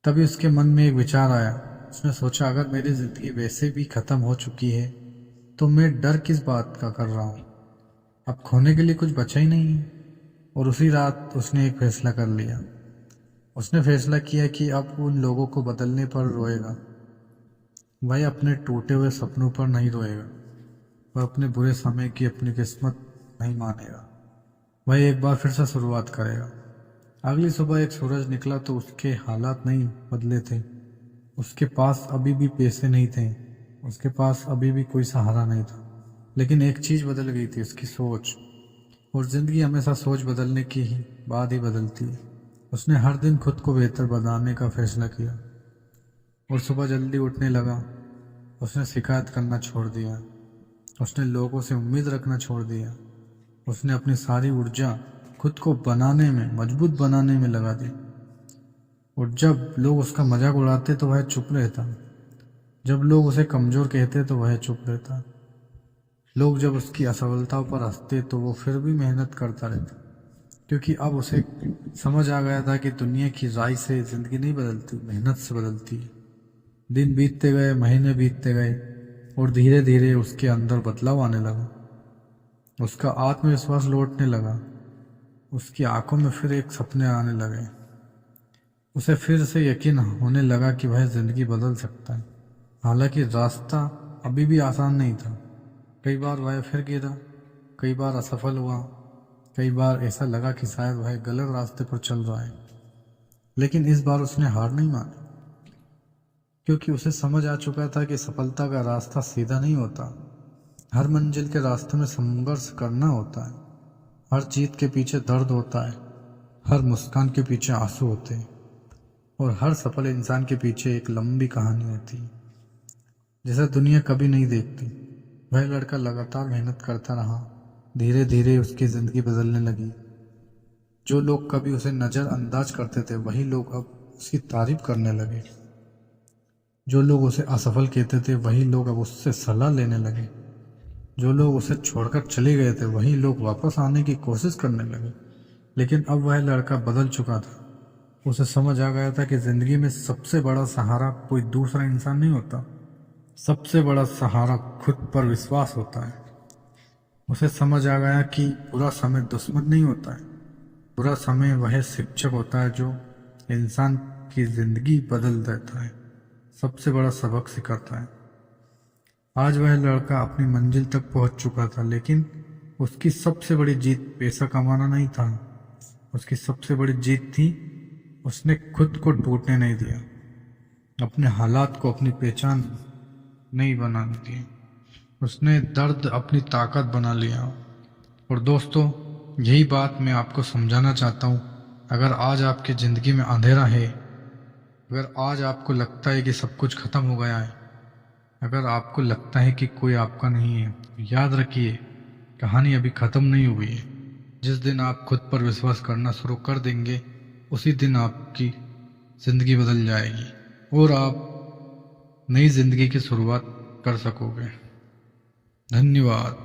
तभी उसके मन में एक विचार आया। उसने सोचा, अगर मेरी जिंदगी वैसे भी खत्म हो चुकी है तो मैं डर किस बात का कर रहा हूँ। अब खोने के लिए कुछ बचा ही नहीं है। और उसी रात उसने एक फैसला कर लिया। उसने फैसला किया कि अब उन लोगों को बदलने पर रोएगा। वह अपने टूटे हुए सपनों पर नहीं रोएगा। वह अपने बुरे समय की अपनी किस्मत नहीं मानेगा। वह एक बार फिर से शुरुआत करेगा। अगली सुबह एक सूरज निकला तो उसके हालात नहीं बदले थे। उसके पास अभी भी पैसे नहीं थे, उसके पास अभी भी कोई सहारा नहीं था। लेकिन एक चीज बदल गई थी, उसकी सोच। और जिंदगी हमेशा सोच बदलने की ही बाद ही बदलती है। उसने हर दिन खुद को बेहतर बनाने का फैसला किया और सुबह जल्दी उठने लगा। उसने शिकायत करना छोड़ दिया। उसने लोगों से उम्मीद रखना छोड़ दिया। उसने अपनी सारी ऊर्जा खुद को बनाने में, मजबूत बनाने में लगा दी। और जब लोग उसका मजाक उड़ाते तो वह चुप रहता। जब लोग उसे कमजोर कहते तो वह चुप रहता। लोग जब उसकी असफलताओं पर हंसते तो वो फिर भी मेहनत करता रहता। क्योंकि अब उसे समझ आ गया था कि दुनिया की राय से जिंदगी नहीं बदलती, मेहनत से बदलती है। दिन बीतते गए, महीने बीतते गए और धीरे धीरे उसके अंदर बदलाव आने लगा। उसका आत्मविश्वास लौटने लगा। उसकी आंखों में फिर एक सपने आने लगे। उसे फिर से यकीन होने लगा कि वह जिंदगी बदल सकता है। हालांकि रास्ता अभी भी आसान नहीं था। कई बार वह फिर गिरा, कई बार असफल हुआ, कई बार ऐसा लगा कि शायद वह गलत रास्ते पर चल रहा है। लेकिन इस बार उसने हार नहीं मानी, क्योंकि उसे समझ आ चुका था कि सफलता का रास्ता सीधा नहीं होता। हर मंजिल के रास्ते में संघर्ष करना होता है। हर जीत के पीछे दर्द होता है, हर मुस्कान के पीछे आंसू होते हैं और हर सफल इंसान के पीछे एक लंबी कहानी होती है जिसे दुनिया कभी नहीं देखती। वह लड़का लगातार मेहनत करता रहा। धीरे धीरे उसकी जिंदगी बदलने लगी। जो लोग कभी उसे नजरअंदाज करते थे वही लोग अब उसकी तारीफ करने लगे। जो लोग उसे असफल कहते थे वही लोग अब उससे सलाह लेने लगे। जो लोग उसे छोड़कर चले गए थे वही लोग वापस आने की कोशिश करने लगे। लेकिन अब वह लड़का बदल चुका था। उसे समझ आ गया था कि जिंदगी में सबसे बड़ा सहारा कोई दूसरा इंसान नहीं होता। सबसे बड़ा सहारा खुद पर विश्वास होता है। उसे समझ आ गया कि बुरा समय दुश्मन नहीं होता है। बुरा समय वह शिक्षक होता है जो इंसान की जिंदगी बदल देता है, सबसे बड़ा सबक सिखाता है। आज वह लड़का अपनी मंजिल तक पहुंच चुका था, लेकिन उसकी सबसे बड़ी जीत पैसा कमाना नहीं था। उसकी सबसे बड़ी जीत थी उसने खुद को टूटने नहीं दिया, अपने हालात को अपनी पहचान नहीं बनाने दिए। उसने दर्द अपनी ताकत बना लिया। और दोस्तों, यही बात मैं आपको समझाना चाहता हूँ। अगर आज आपकी ज़िंदगी में अंधेरा है, अगर आज आपको लगता है कि सब कुछ ख़त्म हो गया है, अगर आपको लगता है कि कोई आपका नहीं है, तो याद रखिए, कहानी अभी ख़त्म नहीं हुई है। जिस दिन आप खुद पर विश्वास करना शुरू कर देंगे, उसी दिन आपकी ज़िंदगी बदल जाएगी और आप नई ज़िंदगी की शुरुआत कर सकोगे। धन्यवाद।